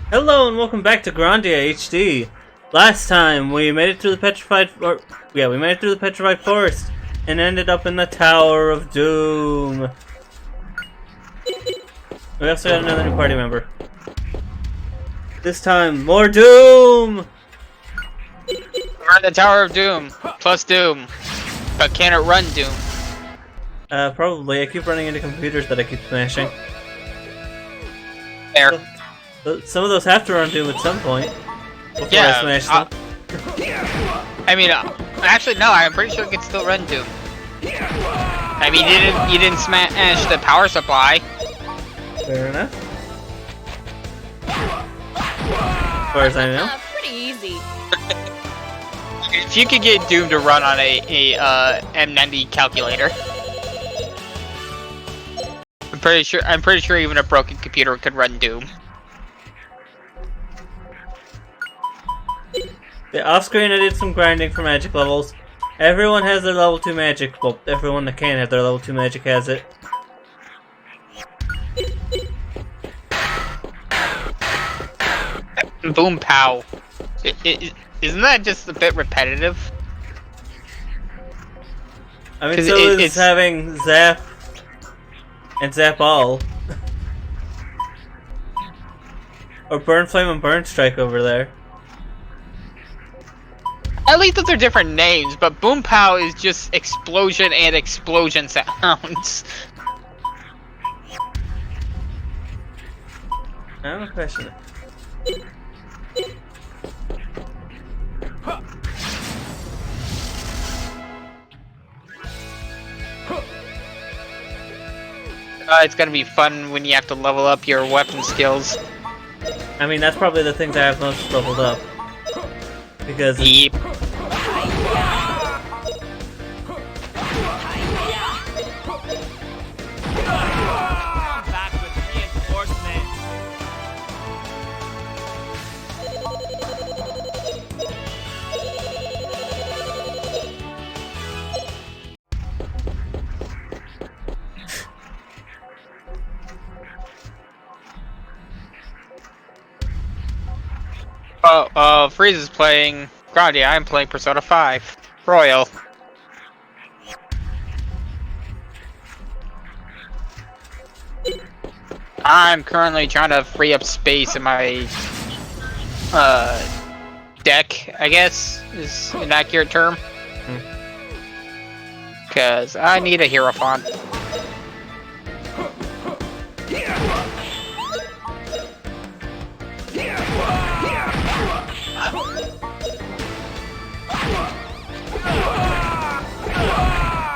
Hello and welcome back to Grandia HD. Last time we made it through the petrified forest and ended up in the Tower of Doom. We also got another new party member. This time, more Doom! We're in the Tower of Doom, plus Doom. But can it run Doom? Probably. I keep running into computers that I keep smashing. There. Some of those have to run Doom at some point before I smash them. I mean, actually no, I'm pretty sure it can still run Doom. I mean, you didn't smash the power supply. Fair enough. As far as I know. Pretty easy. If you could get Doom to run on a M90 calculator, I'm pretty sure even a broken computer could run Doom. Yeah, off screen I did some grinding for magic levels. Everyone has their level 2 magic. Well, everyone that can have their level 2 magic has it. Boom pow. Isn't that just a bit repetitive? I mean, so is having Zap and Zap All. Or Burn Flame and Burn Strike over there. At least those are different names, but Boom Pow is just explosion and explosion sounds. I have a question. It's gonna be fun when you have to level up your weapon skills. I mean, that's probably the things I have most leveled up. Because Yep. Back with reinforcements. Freeze is playing Grandia, I'm playing Persona 5. Royal. I'm currently trying to free up space in my deck, I guess is an accurate term. Cause I need a hero font.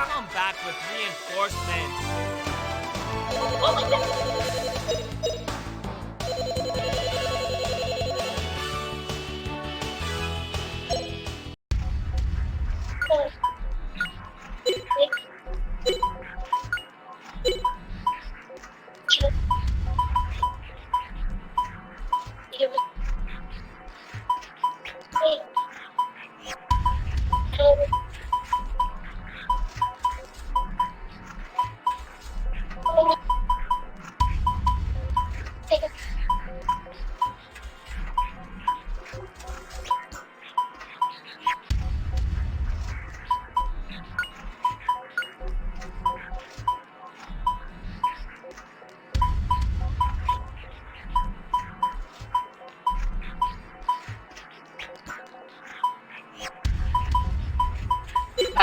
Come back with reinforcements.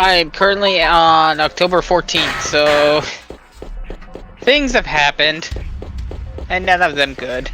I'm currently on October 14th, so things have happened, and none of them good.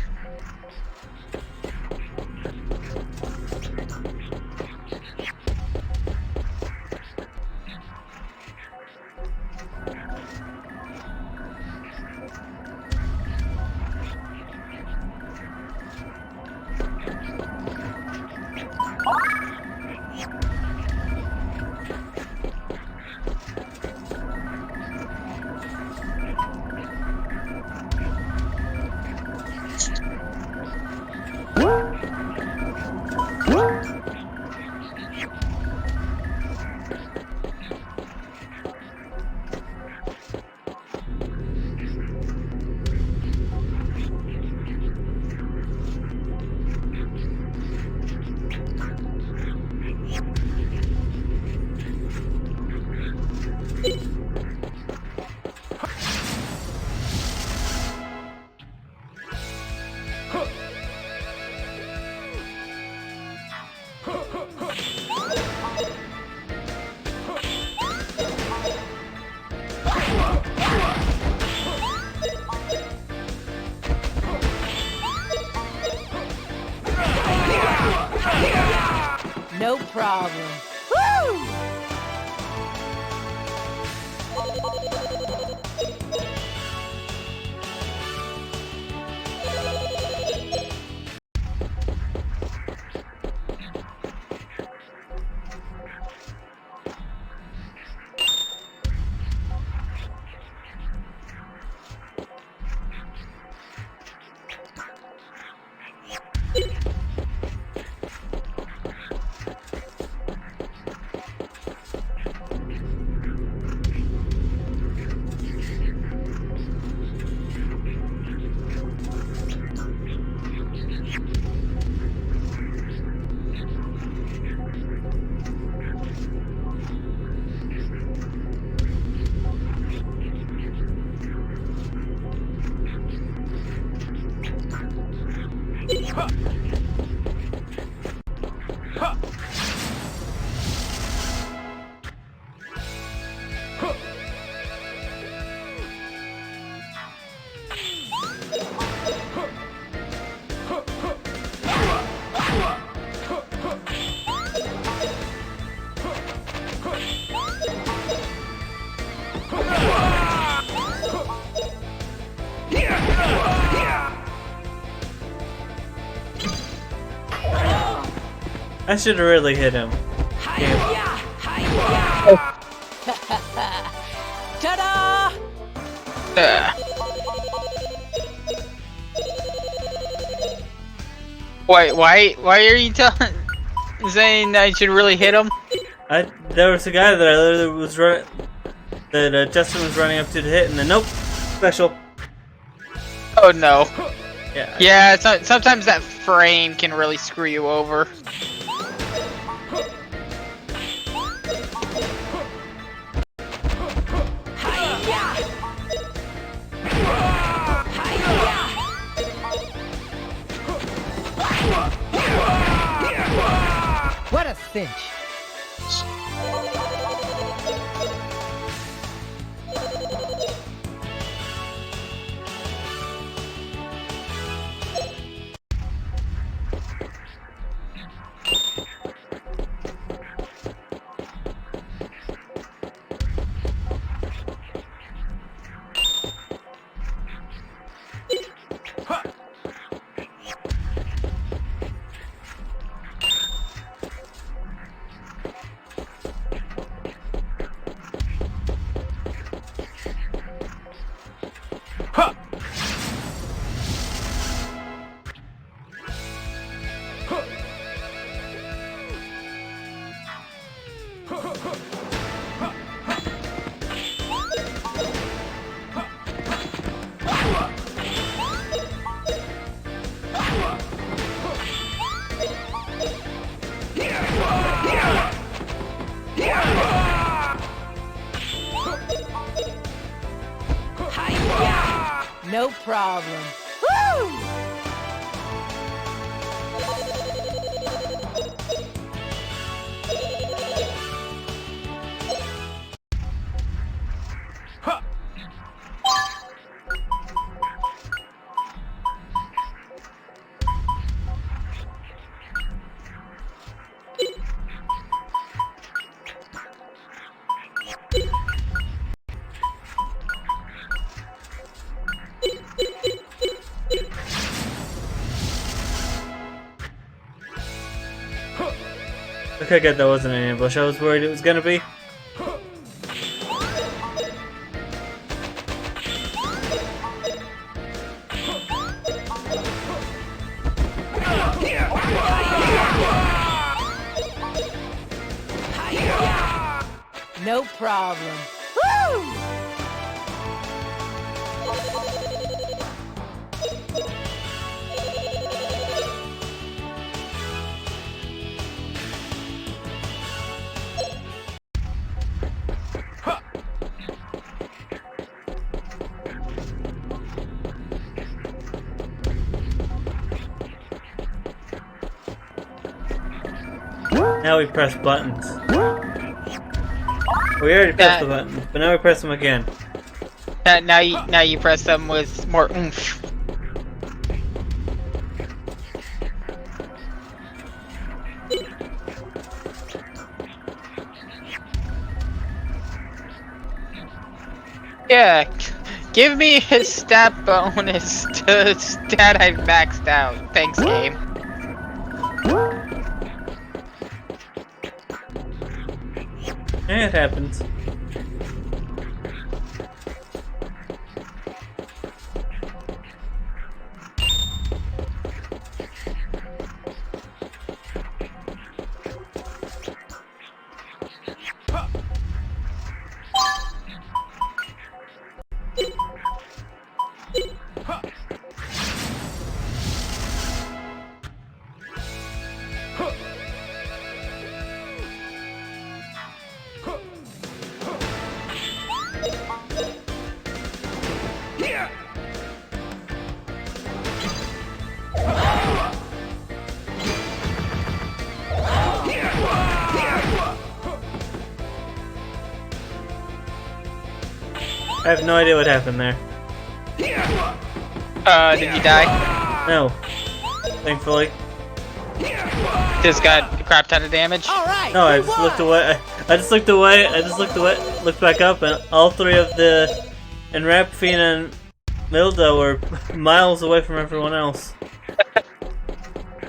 No problem. Woo! I should have really hit him. Ta-da! Why are you saying I should really hit him? There was a guy that I literally was Justin was running up to hit, and then nope, special. Oh no. Yeah. Yeah, sometimes that frame can really screw you over. What a cinch! No problem. Woo! Okay, good, that wasn't an ambush. I was worried it was gonna be. No problem. Woo! Now we press buttons. We already pressed the buttons, but now we press them again. Now you press them with more oomph. Yeah, give me his stat bonus to stat I've maxed out. Thanks, game. Yeah, it happens. I have no idea what happened there. Did you die? No. Thankfully. Just got a crap ton of damage? All right. No, I who just won? looked away. I just looked away. I just looked away. Looked back up, and all three of the Enrapfina and Milda were miles away from everyone else.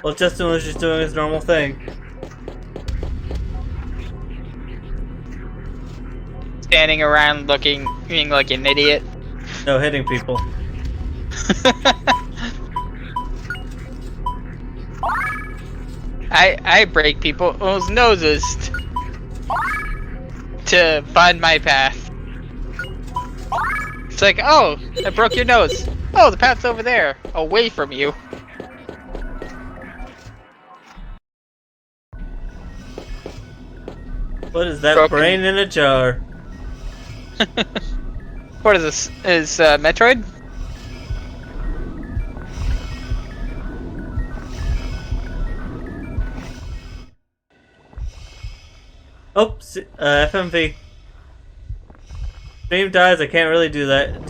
Well, Justin was just doing his normal thing. Standing around looking, being like an idiot. No, hitting people. I break people's noses to find my path. It's like, oh, I broke your nose. Oh, the path's over there, away from you. What is that Broken. brain in a jar? What is this? Is Metroid? Oops, FMV. Stream dies, I can't really do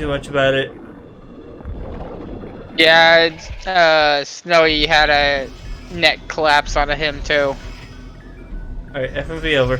much about it. Yeah, Snowy had a neck collapse onto him too. Alright, FMV over.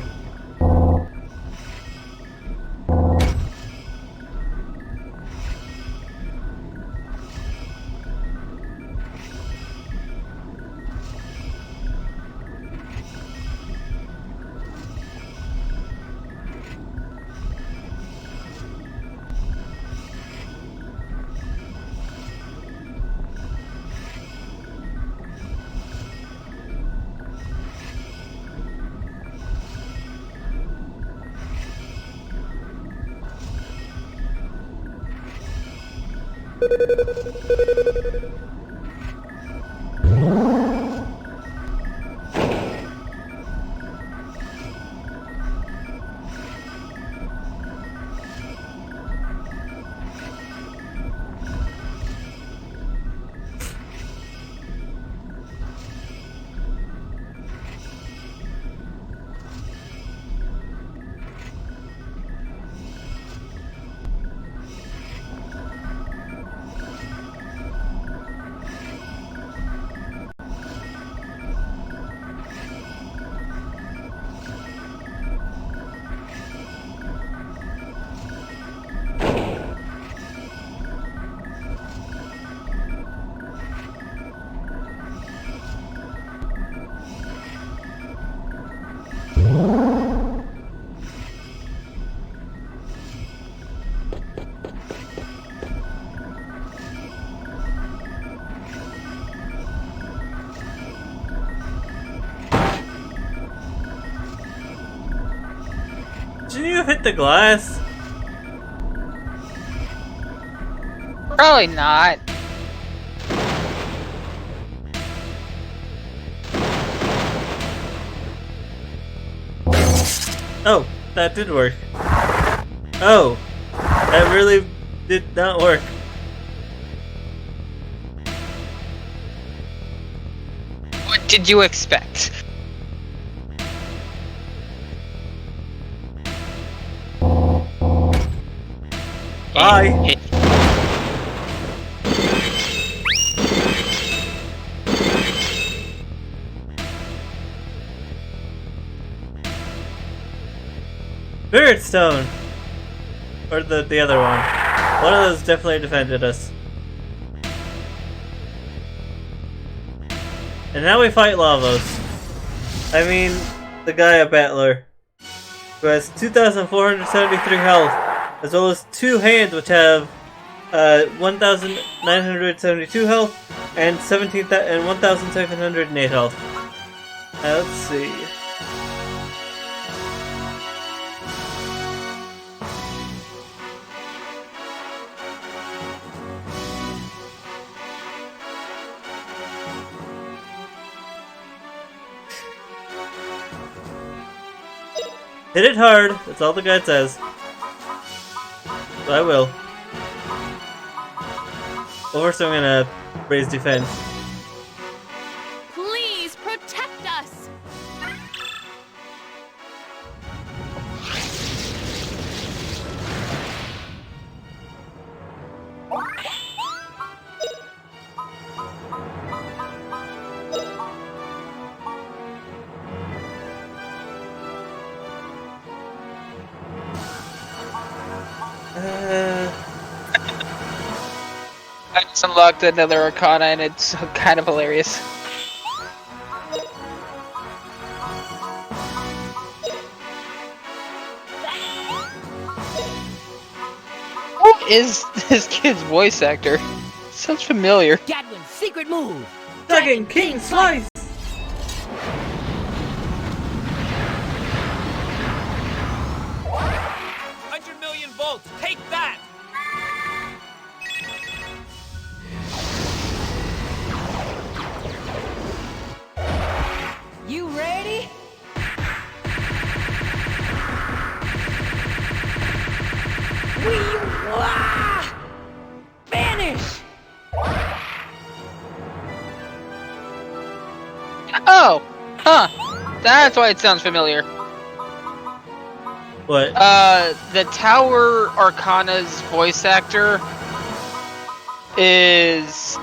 Didn't you hit the glass? Probably not. Oh, that did work. Oh, that really did not work. What did you expect? Bye. Spirit Stone. or the other one. One of those definitely defended us. And now we fight Lavos. I mean, the Gaia Battler, who has 2,473 health, as well as two hands which have 1,972 health and 1,708 health. Let's see. Hit it hard, that's all the guide says. But I will. Well, first I'm gonna raise defense. Please protect us. I just unlocked another Arcana and it's kind of hilarious. Who is this kid's voice actor? Sounds familiar. Gadwin's secret move. Dragon King Slice! 100,000,000 volts. Take that. You ready? Vanish! Oh! Huh. That's why it sounds familiar. What? The Tower Arcana's voice actor is,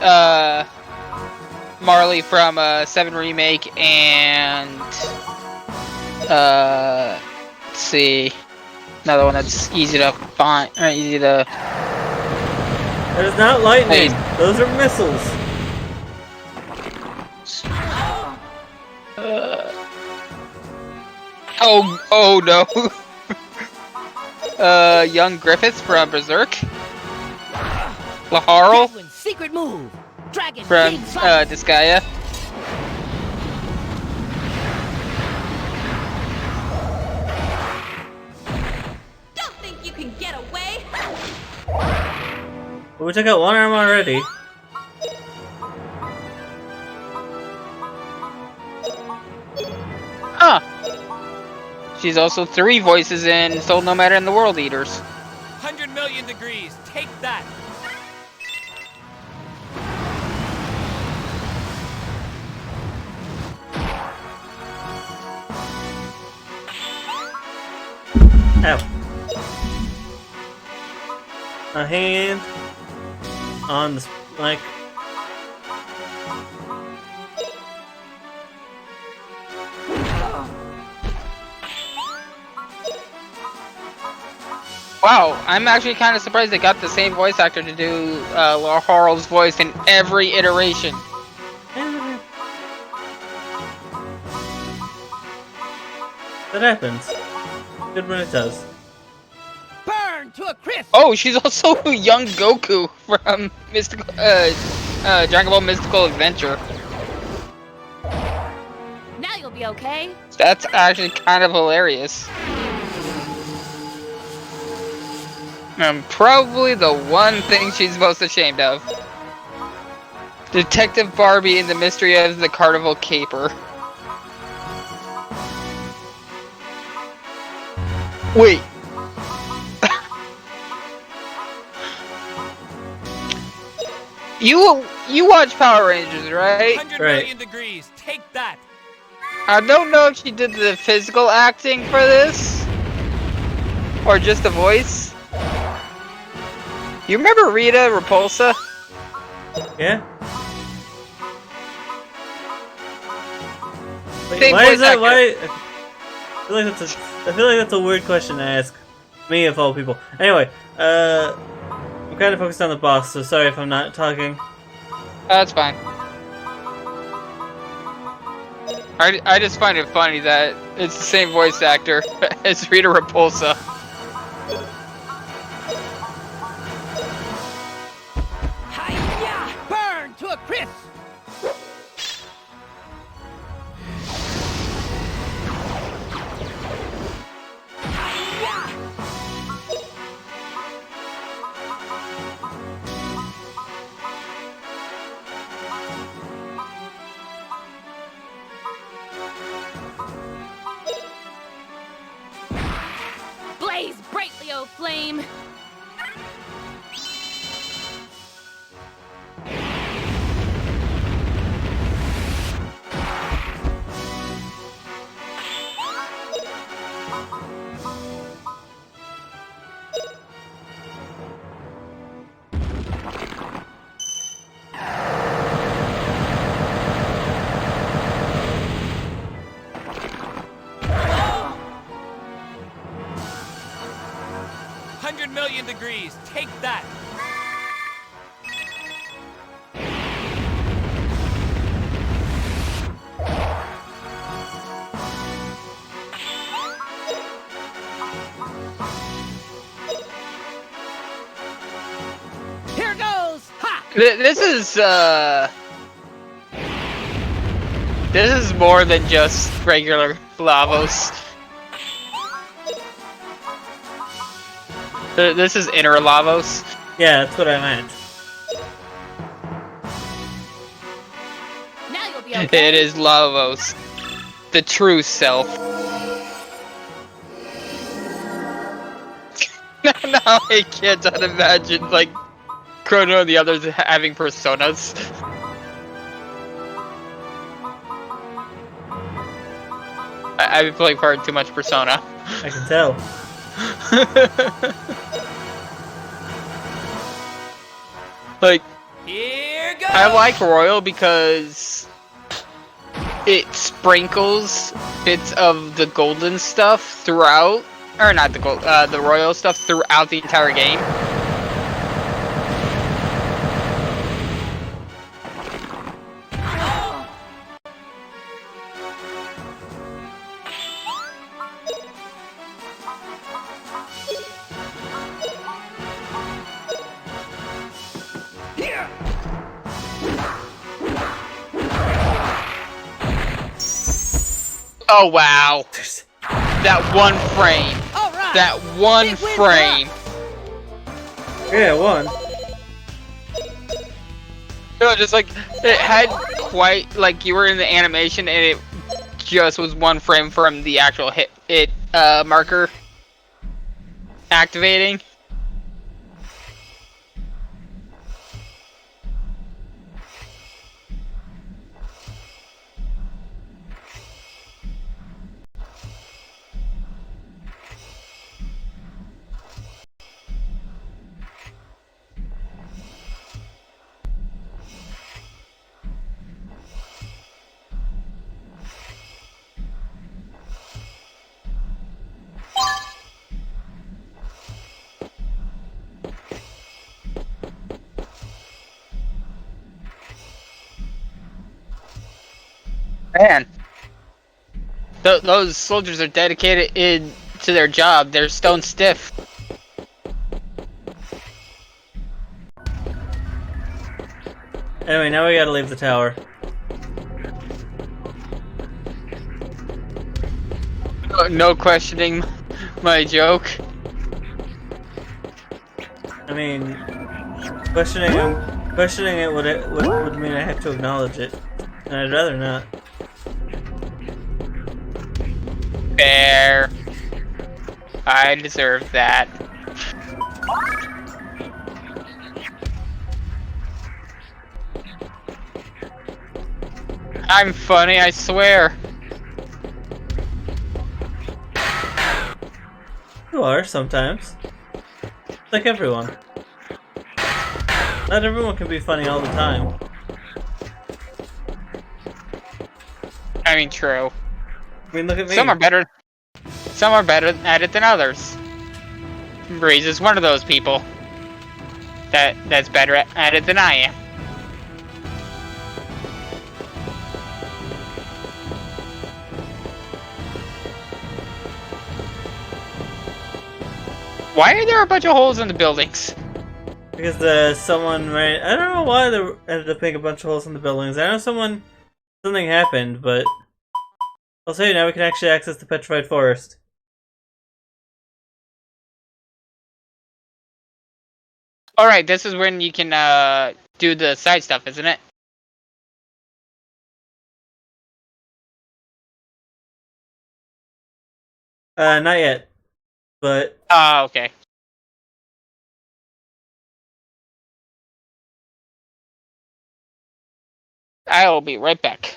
Marley from, 7 Remake and, let's see, another one that's easy to find, or easy to... That is not lightning! Wait. Those are missiles! Oh no! Young Griffiths from Berserk. Laharl Gadwin's secret move. Dragon from, King Slice. Disgaea. Don't think you can get away. Well, we took out one arm already. Huh. She's also 3 voices in Soul No Matter and the World Eaters. 100,000,000 degrees. Take that. Ow. A hand on the mic. Wow, I'm actually kind of surprised they got the same voice actor to do Laharl's voice in every iteration. That happens. Good when it does. Burn to a crisp. Oh, she's also young Goku from Mystical, Dragon Ball Mystical Adventure. Now you'll be okay. That's actually kind of hilarious. Probably the one thing she's most ashamed of. Detective Barbie in the Mystery of the Carnival Caper. Wait. You watch Power Rangers, right? 100,000,000 degrees. Take that. I don't know if she did the physical acting for this, or just the voice. You remember Rita Repulsa? Yeah? Wait, Same why voice is that? actor. Why? I feel like that's a weird question to ask. Me of all people. Anyway, I'm kind of focused on the boss, so sorry if I'm not talking. That's fine. I just find it funny that it's the same voice actor as Rita Repulsa. Hi-ya! Burn to a crisp! Blaze brightly, O flame! Degrees, take that! Here goes! Ha! This is more than just regular Lavos. This is inner Lavos. Yeah, that's what I meant. Now you'll be okay. It is Lavos, the true self. No, I can't imagine like Chrono and the others having personas. I've been playing far too much Persona. I can tell. Like, Here goes! I like Royal because it sprinkles bits of the golden stuff throughout, or not the gold, the Royal stuff throughout the entire game. Oh wow. That one frame. All right. That one Big win frame. Yeah, one. No, just like it had quite like you were in the animation and it just was one frame from the actual hit marker activating. Man, those soldiers are dedicated to their job. They're stone stiff. Anyway, now we gotta leave the tower. No questioning my joke. I mean, questioning it would mean I have to acknowledge it, and I'd rather not. Fair. I deserve that. I'm funny, I swear. You are sometimes. Like everyone. Not everyone can be funny all the time. I mean, true. I mean, look at me. Some are better at it than others. Breeze is one of those people that's better at it than I am. Why are there a bunch of holes in the buildings? Because someone ran. I don't know why there ended up being a bunch of holes in the buildings. I know something happened, but I'll tell you now. We can actually access the petrified forest. All right, this is when you can do the side stuff, isn't it? Not yet, but Oh, okay. I'll be right back.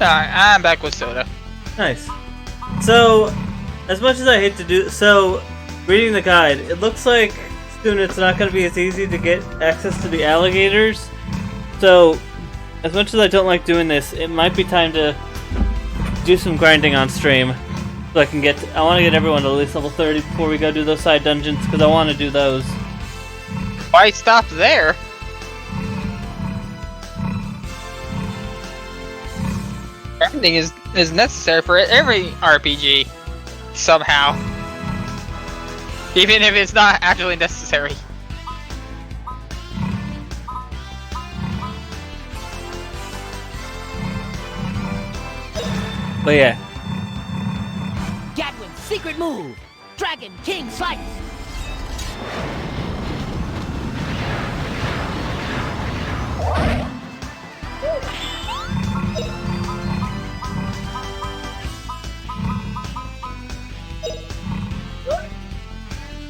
Alright, I'm back with soda. nice. So, as much as I hate to do reading the guide, it looks like soon it's not going to be as easy to get access to the alligators. So, as much as I don't like doing this, it might be time to do some grinding on stream. So I want to get everyone to at least level 30 before we go do those side dungeons, because I want to do those. Why stop there? Grinding is necessary for every RPG, somehow. Even if it's not actually necessary. But yeah. Gadwin's secret move. Dragon King Slice.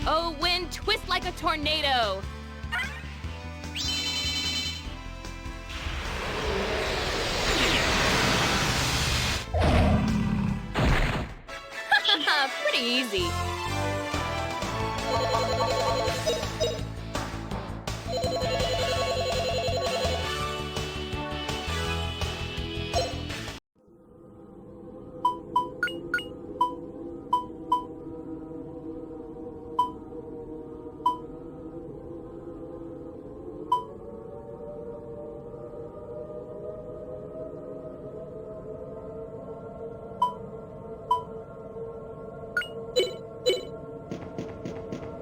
Oh, wind, twist like a tornado. Pretty easy.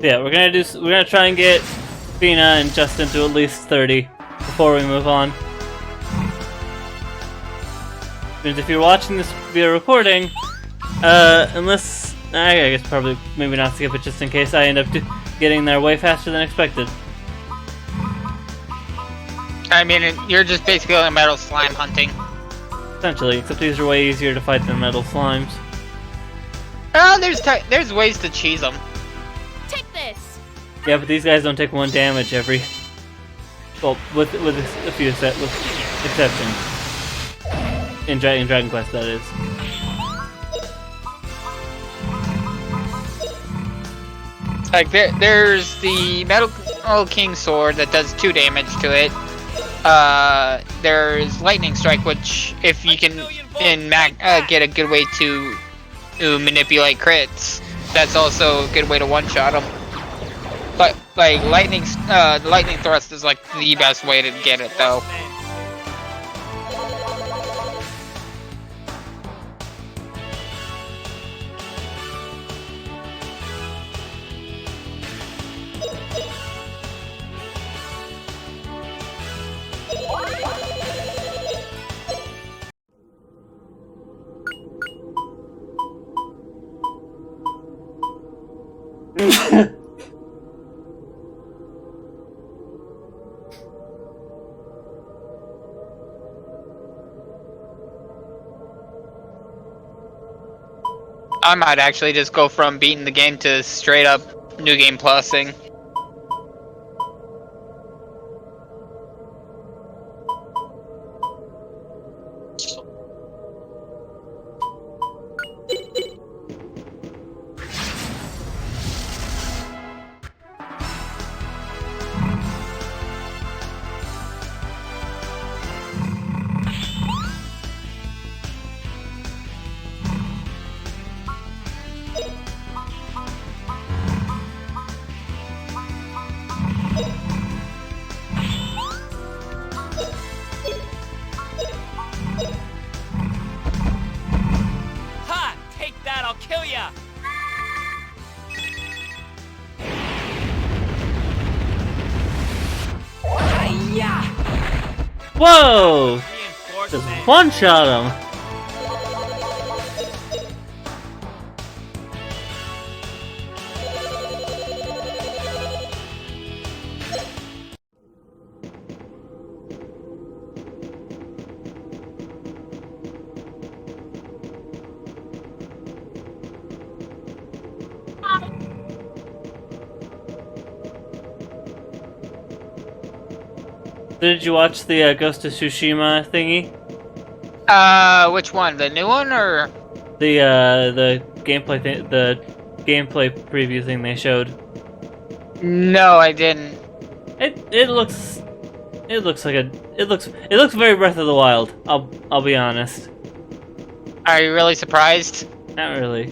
Yeah, we're gonna try and get Fina and Justin to at least 30 before we move on. Because if you're watching this via recording, unless I guess probably maybe not skip it just in case I end up getting there way faster than expected. I mean, you're just basically on metal slime hunting. Essentially, except these are way easier to fight than metal slimes. Oh, there's ways to cheese them. Take this. Yeah, but these guys don't take 1 damage every. Well, with a few exceptions. In Dragon Quest, that is. Like there's the Metal King sword that does 2 damage to it. There's Lightning Strike, which if you can get a good way to manipulate crits, that's also a good way to one-shot them. But like lightning thrust is like the best way to get it though. I might actually just go from beating the game to straight up new game plusing. Ha! Take that, I'll kill ya! Hi-ya! Whoa! Just Reinforcement. one-shot him. Did you watch the Ghost of Tsushima thingy? Which one? The new one or? The gameplay the gameplay preview thing they showed. No, I didn't. It looks like it looks very Breath of the Wild. I'll be honest. Are you really surprised? Not really.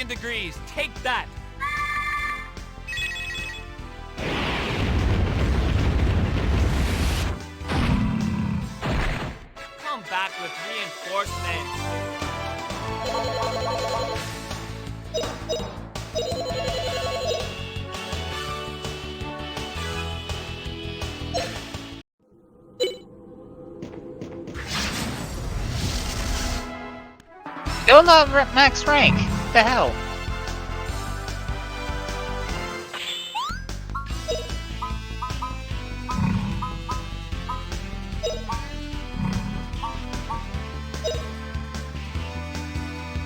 Degrees. Take that. Come back with reinforcements. Still not max rank. What the hell?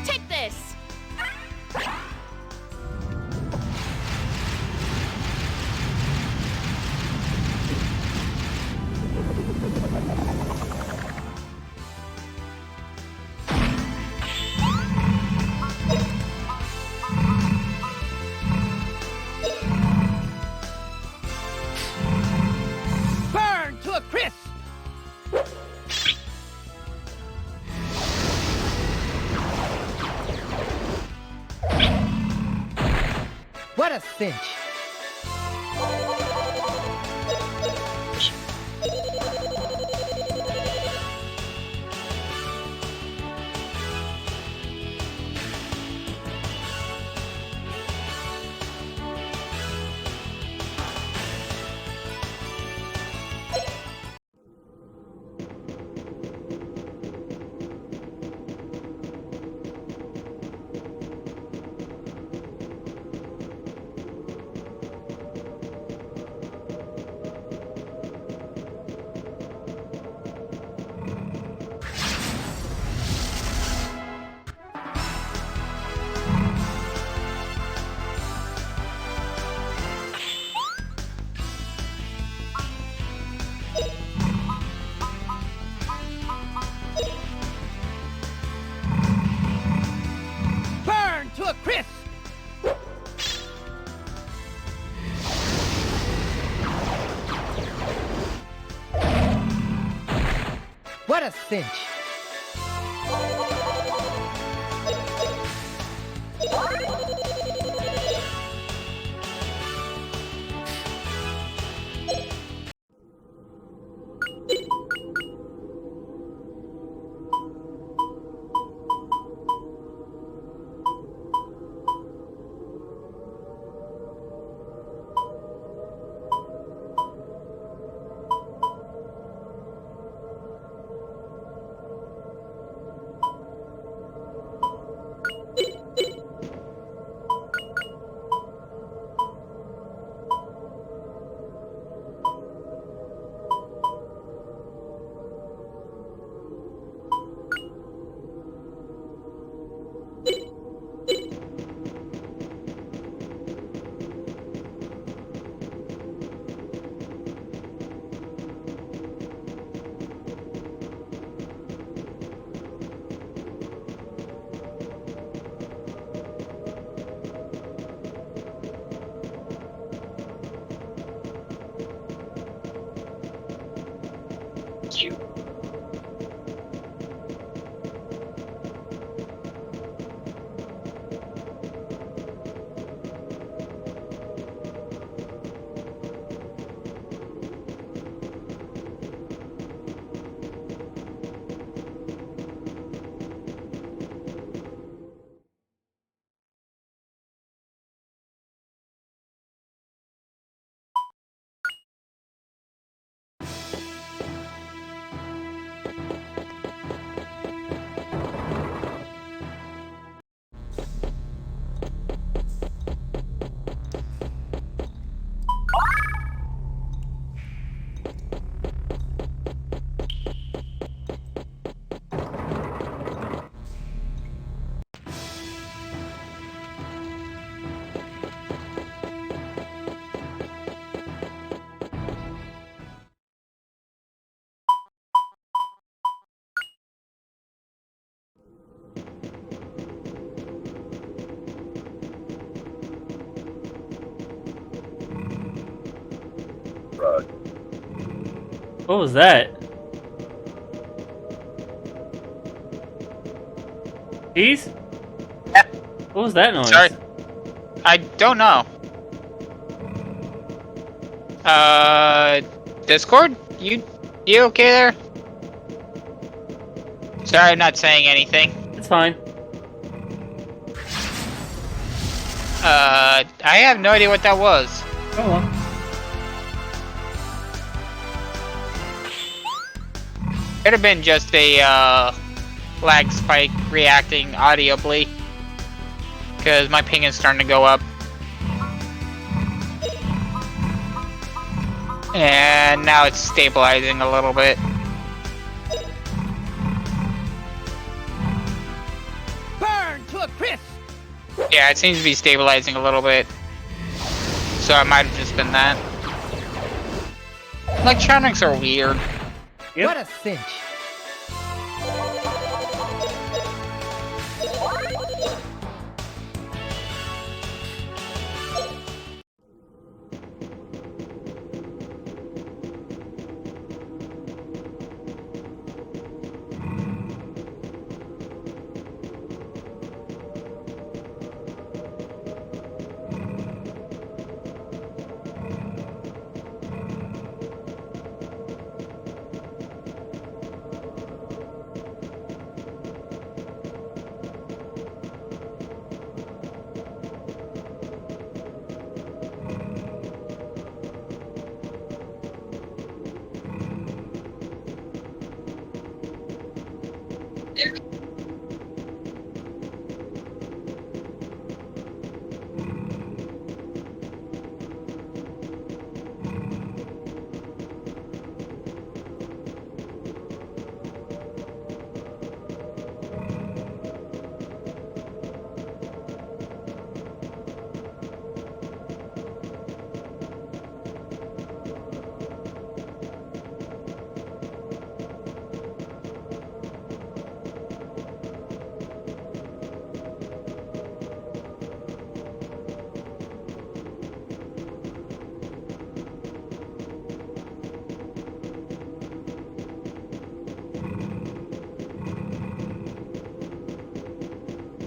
Take this! Burn to a crisp. What a cinch! What a cinch! What was that? Cheese? Yeah. What was that noise? Sorry. I don't know. Discord? You okay there? Sorry, I'm not saying anything. It's fine. I have no idea what that was. Oh well. Could have been just a, lag spike reacting audibly. Because my ping is starting to go up. And now it's stabilizing a little bit. Burn to a crisp! Yeah, it seems to be stabilizing a little bit. So it might have just been that. Electronics are weird. Yep. What a cinch!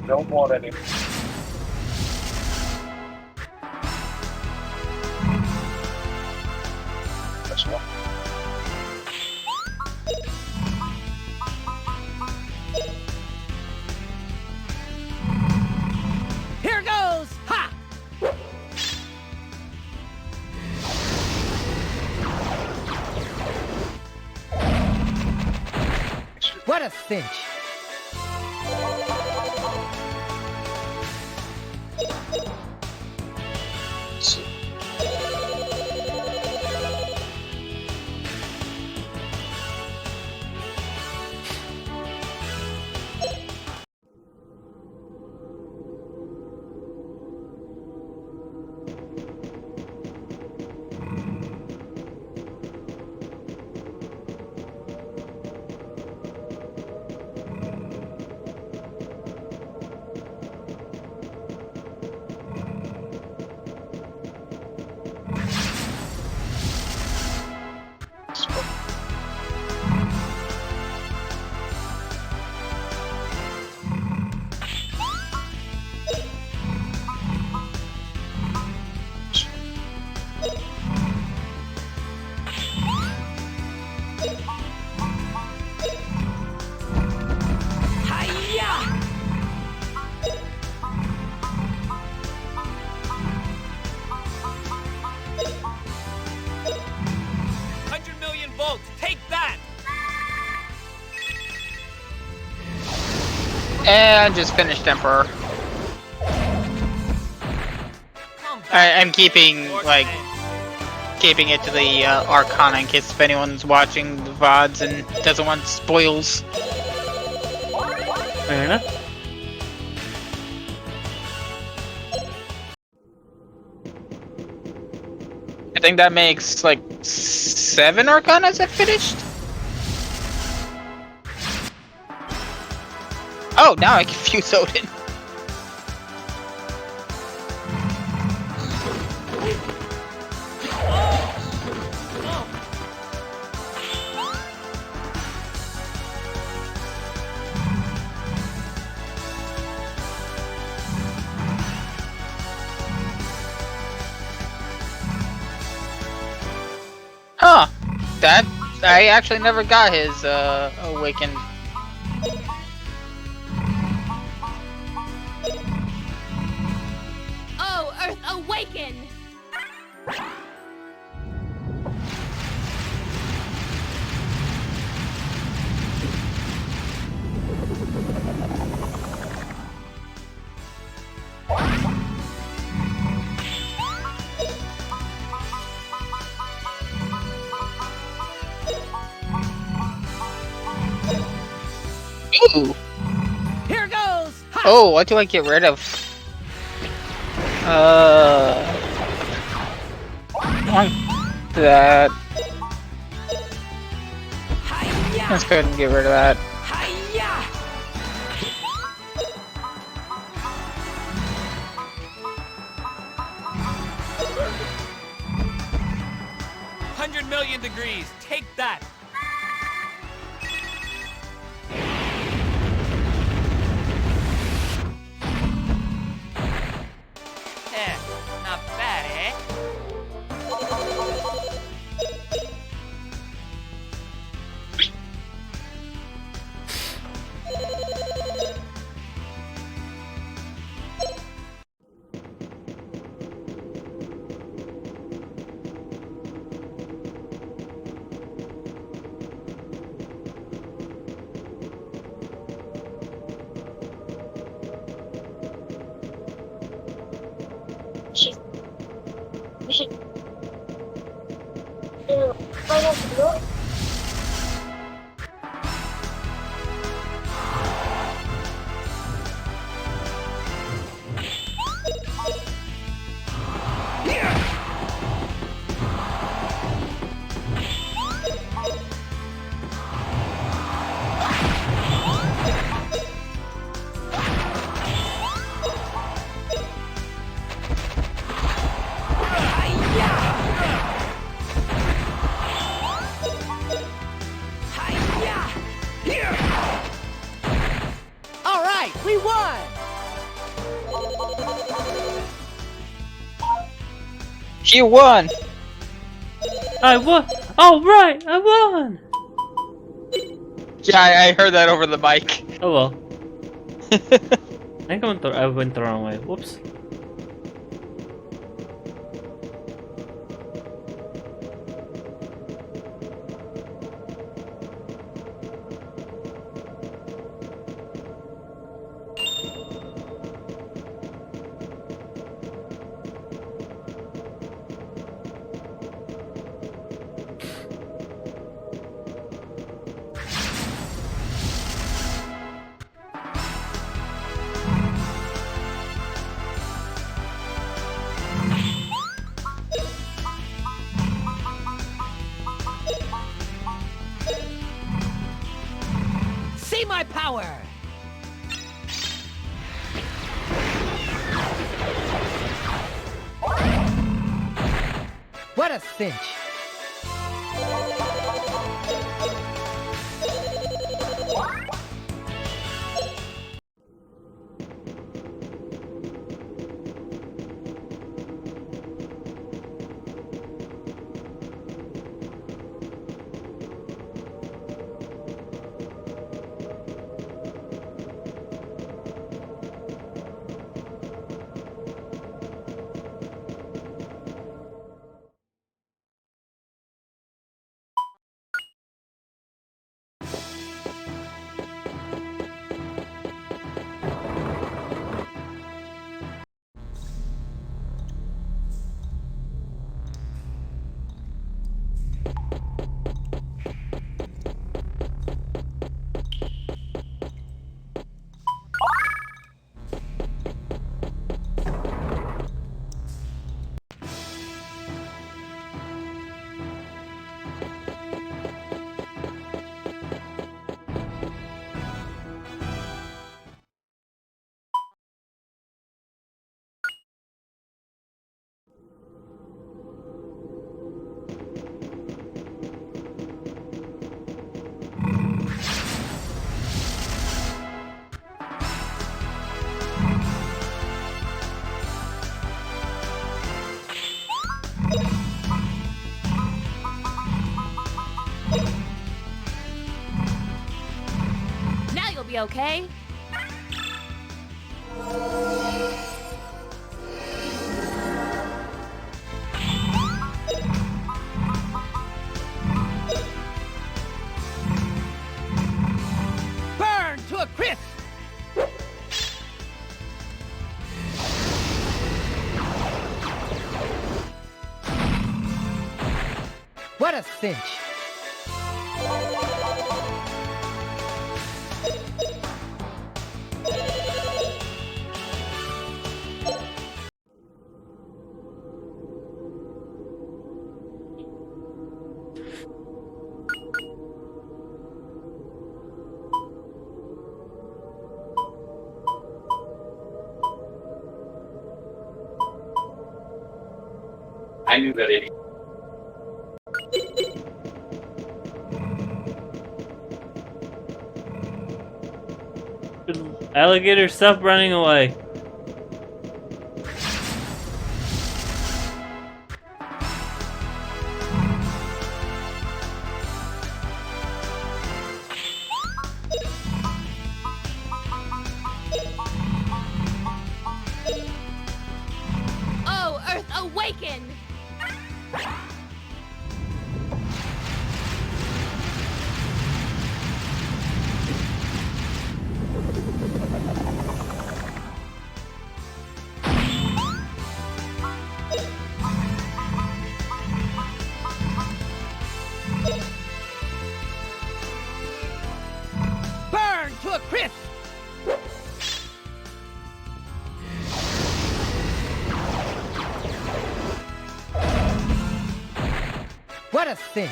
No more anymore. That's one. Here goes! Ha! What a cinch. Let's see. Hiya! 100,000,000 volts. Take that. And just finished Emperor. Come back. I'm keeping like keeping it to the Arcana in case if anyone's watching the VODs and doesn't want spoils. Fair enough. I think that makes like 7 Arcanas I've finished. Oh, now I confuse Odin. Huh. That I actually never got his awakened. Oh, Earth, awaken! Ooh. Here goes! Ha! Oh, what do I get rid of? That. Hiya! Let's go ahead and get rid of that. Hiya! $100,000,000. Take that. Not bad, eh? You won! I won! Oh, right! I won! Yeah, I heard that over the mic. Oh well. I think I went the wrong way. Whoops. See my power! What a cinch. Now you'll be okay. Burn to a crisp! What a cinch. I knew that idiot. Alligator, stop running away. Oh, Earth, awaken! Burn to a crisp! What a cinch.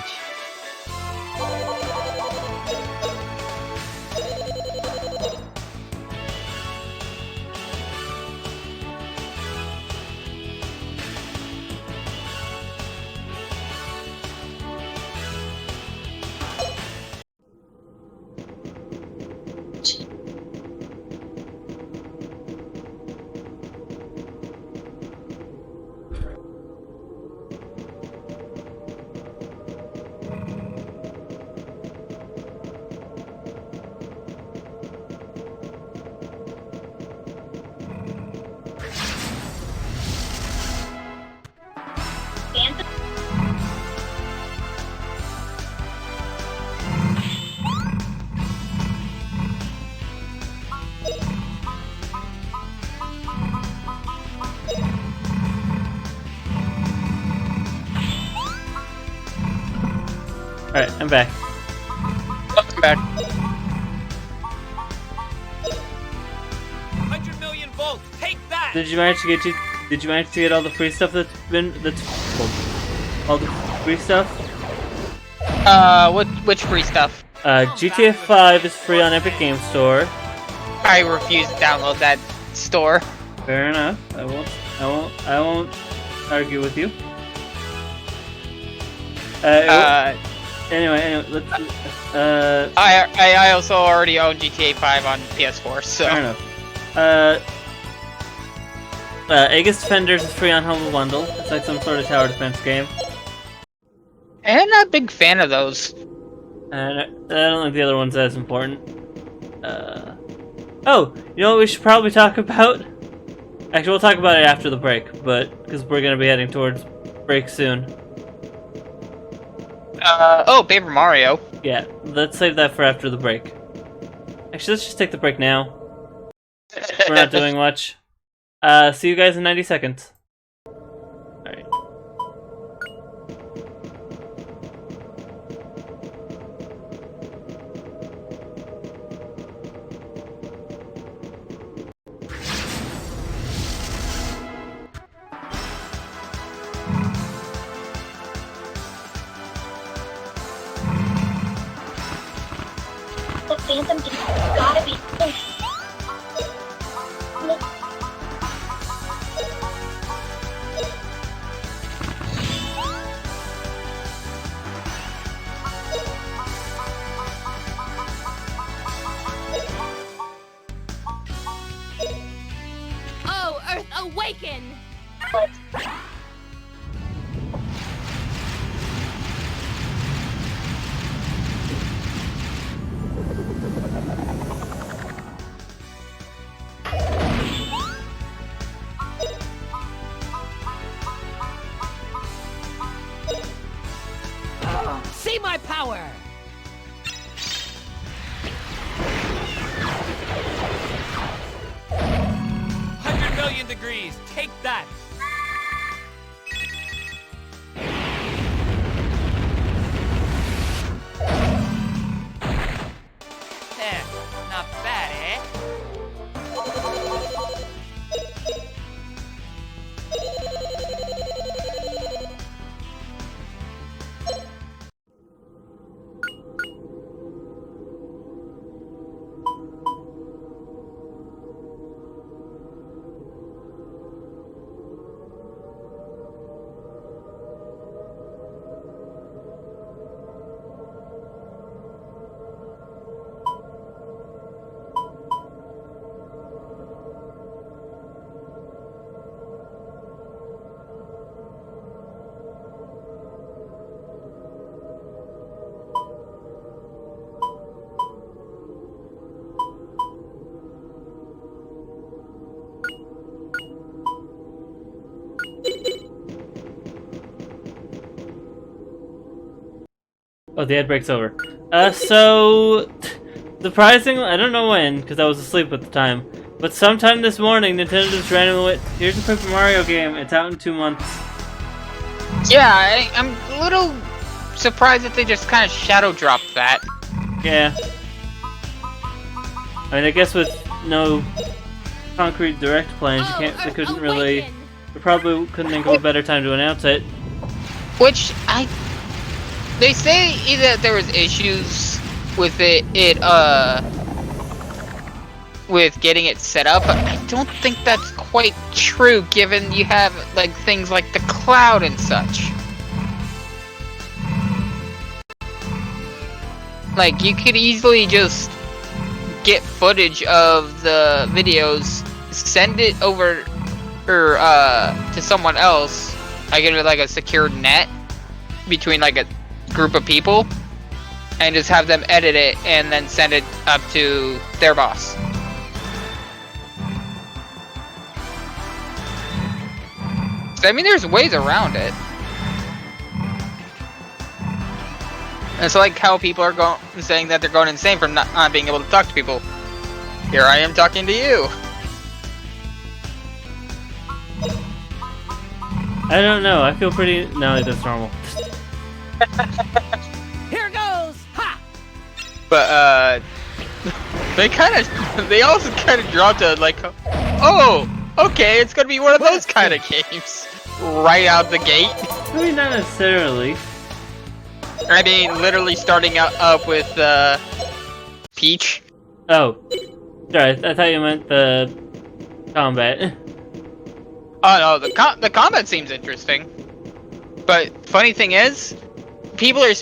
I'm back. Welcome back. 100 million volts. Take that. Did you manage to get all the free stuff all the free stuff? Which free stuff? GTA 5 is free on Epic Game Store. I refuse to download that store. Fair enough. I won't argue with you. Anyway, let's. I also already own GTA 5 on PS4, so. Fair enough. Aegis Defenders is free on Humble Bundle. It's like some sort of tower defense game. And I'm not a big fan of those. And I don't think the other one's as important. Oh, you know what we should probably talk about? Actually, we'll talk about it after the break, but because we're gonna be heading towards break soon. Paper Mario. Yeah, let's save that for after the break. Actually, let's just take the break now. We're not doing much. See you guys in 90 seconds. Alright. The Phantom Beast gotta be. Oh, Earth, awaken! See my power. 100 million degrees. Take that. Not bad, eh? Oh, the ad break's over. So... Surprisingly, I don't know when, because I was asleep at the time, but sometime this morning, Nintendo just randomly went, here's a Paper Mario game, it's out in 2 months. Yeah, I'm a little surprised that they just kind of shadow dropped that. Yeah. I mean, I guess with no concrete direct plans, you can't, they couldn't really, they probably couldn't think of a better time to announce it. Which, they say either that there was issues with with getting it set up, but I don't think that's quite true given you have, like, things like the cloud and such. Like, you could easily just get footage of the videos, send it over to someone else, like in like a secured net between like a group of people, and just have them edit it and then send it up to their boss. I mean, there's ways around it. It's like how people are saying that they're going insane from not being able to talk to people. Here I am talking to you. I don't know, I feel pretty... No, that's normal. Here goes. But they also kind of dropped a like, oh, okay, it's gonna be one of those kind of games right out the gate. I mean, not necessarily. I mean, literally starting out up with Peach. Oh, sorry, I thought you meant the combat. Oh no, the combat seems interesting. But funny thing is, people are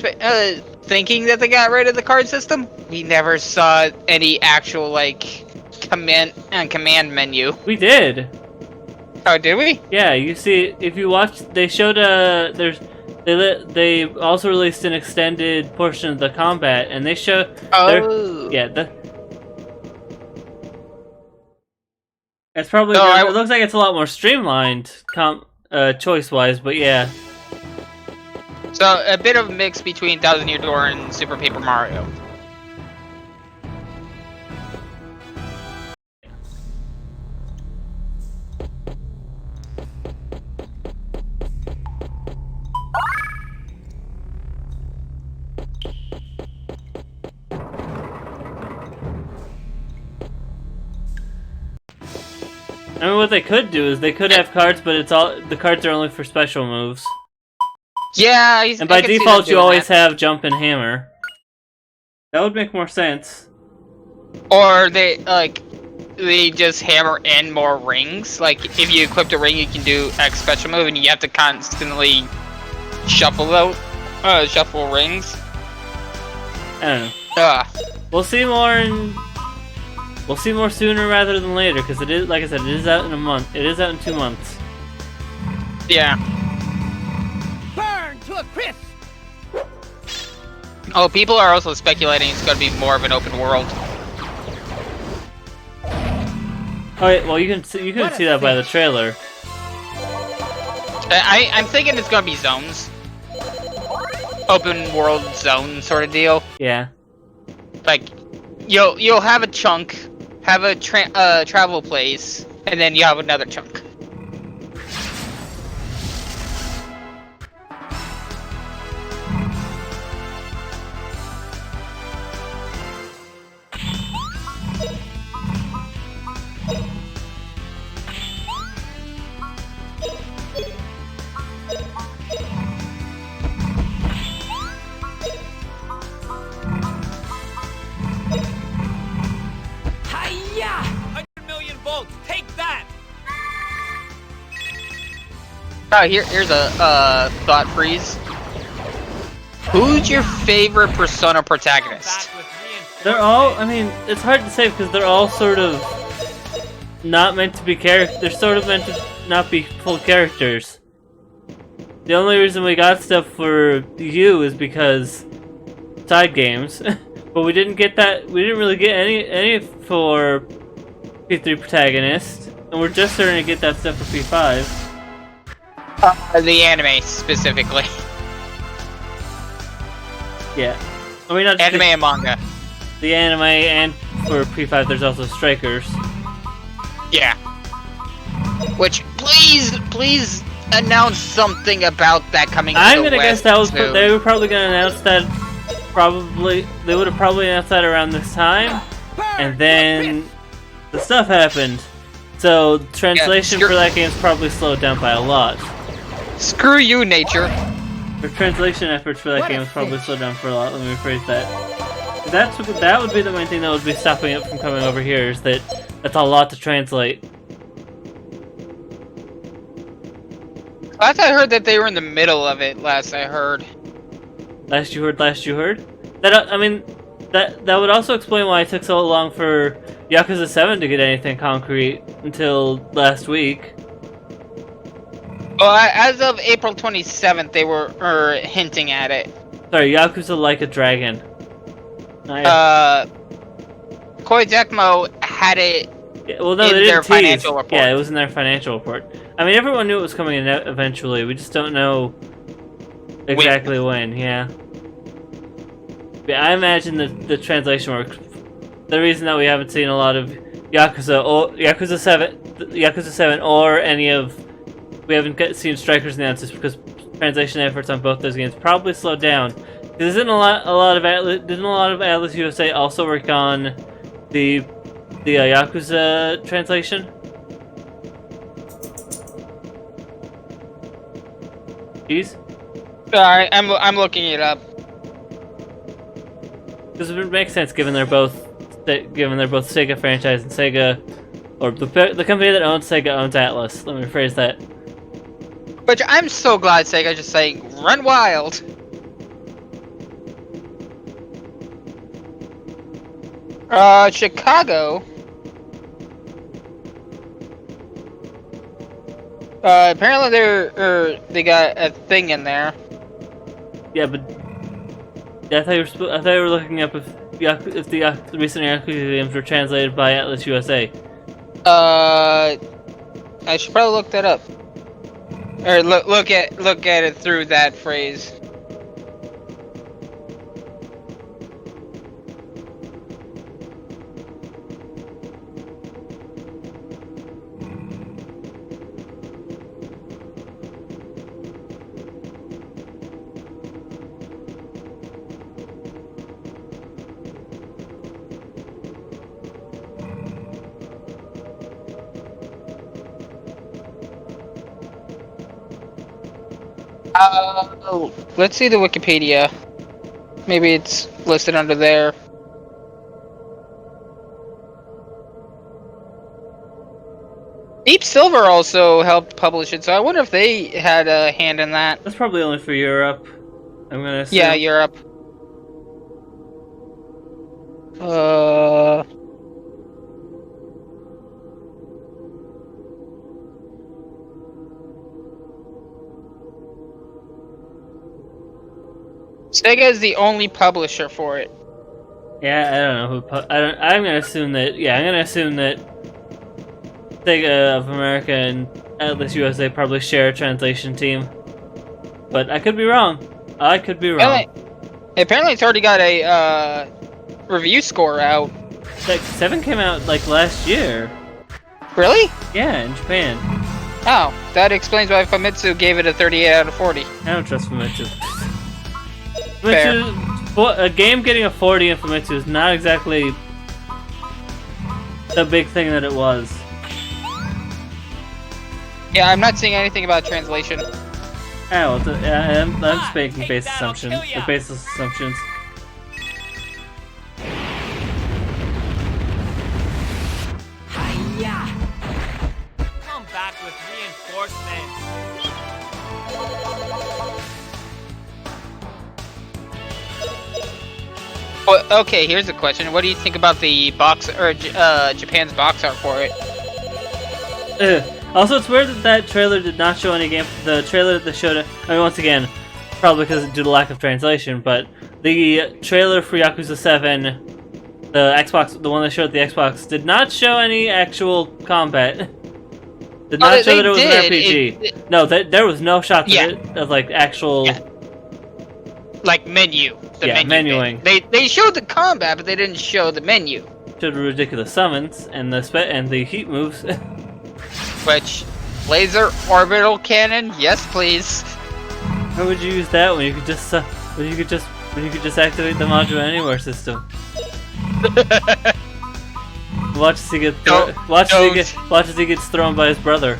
thinking that they got rid of the card system. We never saw any actual like command menu. We did. Oh, did we? Yeah, you see, if you watch, they showed they also released an extended portion of the combat, and they show. Oh. Yeah, it's probably. No, it looks like it's a lot more streamlined, choice-wise, but yeah. So a bit of a mix between Thousand Year Door and Super Paper Mario. I mean, what they could do is they could have cards, but the cards are only for special moves. Yeah, and by default, you always have jump and hammer. That would make more sense. Or they just hammer in more rings. Like if you equip a ring, you can do X special move, and you have to constantly shuffle rings. I don't know. We'll see more sooner rather than later, because it is, like I said, it is out in a month. It is out in 2 months. Yeah. Burn to a crisp! Oh, people are also speculating it's going to be more of an open world. Oh, wait, well, you can see that by the trailer. I'm thinking it's going to be zones. Open world zone sort of deal. Yeah. Like, you'll have a chunk, have a travel place, and then you have another chunk. Hiya! 100 million volts, take that! Oh, here's a thought freeze. Who's your favorite Persona protagonist? They're all, I mean, it's hard to say because they're all sort of not meant to be they're sort of meant to not be full characters. The only reason we got stuff for you is because side games. But we didn't get that, we didn't really get any for P3 protagonist. And we're just starting to get that stuff for P5. The anime, specifically. Yeah. I mean, not Anime and manga. The anime, and for P5 there's also Strikers. Yeah. Which, please announce something about that coming to I'm the gonna West guess that was, soon. they were probably gonna announce that, they would have probably announced that around this time, and then the stuff happened. So, translation for that game's probably slowed down by a lot. Screw you, nature. The translation efforts for that game is probably slowed down for a lot. Let me rephrase that. That would be the main thing that would be stopping it from coming over here. Is that's a lot to translate. Last I heard that they were in the middle of it. Last I heard. Last you heard. That I mean, that would also explain why it took so long for Yakuza 7 to get anything concrete until last week. Well, as of April 27th, they were hinting at it. Sorry, Yakuza Like a Dragon. Koei Tecmo had it well, no, in they their didn't tease. financial report. Yeah, it was in their financial report. I mean, everyone knew it was coming in eventually. We just don't know exactly when. Yeah. I imagine the translation works. The reason that we haven't seen a lot of Yakuza 7, or any of we haven't seen Strikers announced is because translation efforts on both those games probably slowed down Doesn't a lot of Atlas USA also work on the Yakuza translation? Jeez. I'm looking it up. Because it makes sense given they're both Sega franchise and Sega, or the company that owns Sega owns Atlas. Let me rephrase that. Which I'm so glad Sega just saying run wild. Chicago. Apparently they got a thing in there. Yeah, but I thought you were looking up if the recent Yakuza games were translated by Atlas USA. I should probably look that up. Or look at it through that phrase. Let's see the Wikipedia. Maybe it's listed under there. Deep Silver also helped publish it, so I wonder if they had a hand in that. That's probably only for Europe. I'm gonna assume. Yeah, Europe. Sega is the only publisher for it. Yeah, I don't know who. I'm gonna assume that. Yeah, I'm gonna assume that Sega of America and Atlas USA probably share a translation team. But I could be wrong. I could be wrong. Apparently it's already got a review score out. Like 7 came out like last year. Really? Yeah, in Japan. Oh, that explains why Famitsu gave it a 38 out of 40. I don't trust Famitsu. Fair. A game getting a 40 in Famitsu is not exactly the big thing that it was. Yeah, I'm not seeing anything about translation. Oh, I'm just making base assumptions. Baseless assumptions. Come back with reinforcements. Well, okay, here's a question. What do you think about the box or Japan's box art for it? Also, it's weird that trailer did not show any game. The trailer that showed it. I mean, once again, probably because due to lack of translation, but the trailer for Yakuza 7, the Xbox, the one that showed the Xbox, did not show any actual combat. Did not show that it was an RPG. No, there was no shots of like actual. Yeah. Like menu. The menu menuing. They showed the combat, but they didn't show the menu. Showed ridiculous summons and the heat moves. Which, laser orbital cannon? Yes, please. How would you use that when you could just activate the Module Anywhere system? Watch as he gets watch as he gets thrown by his brother.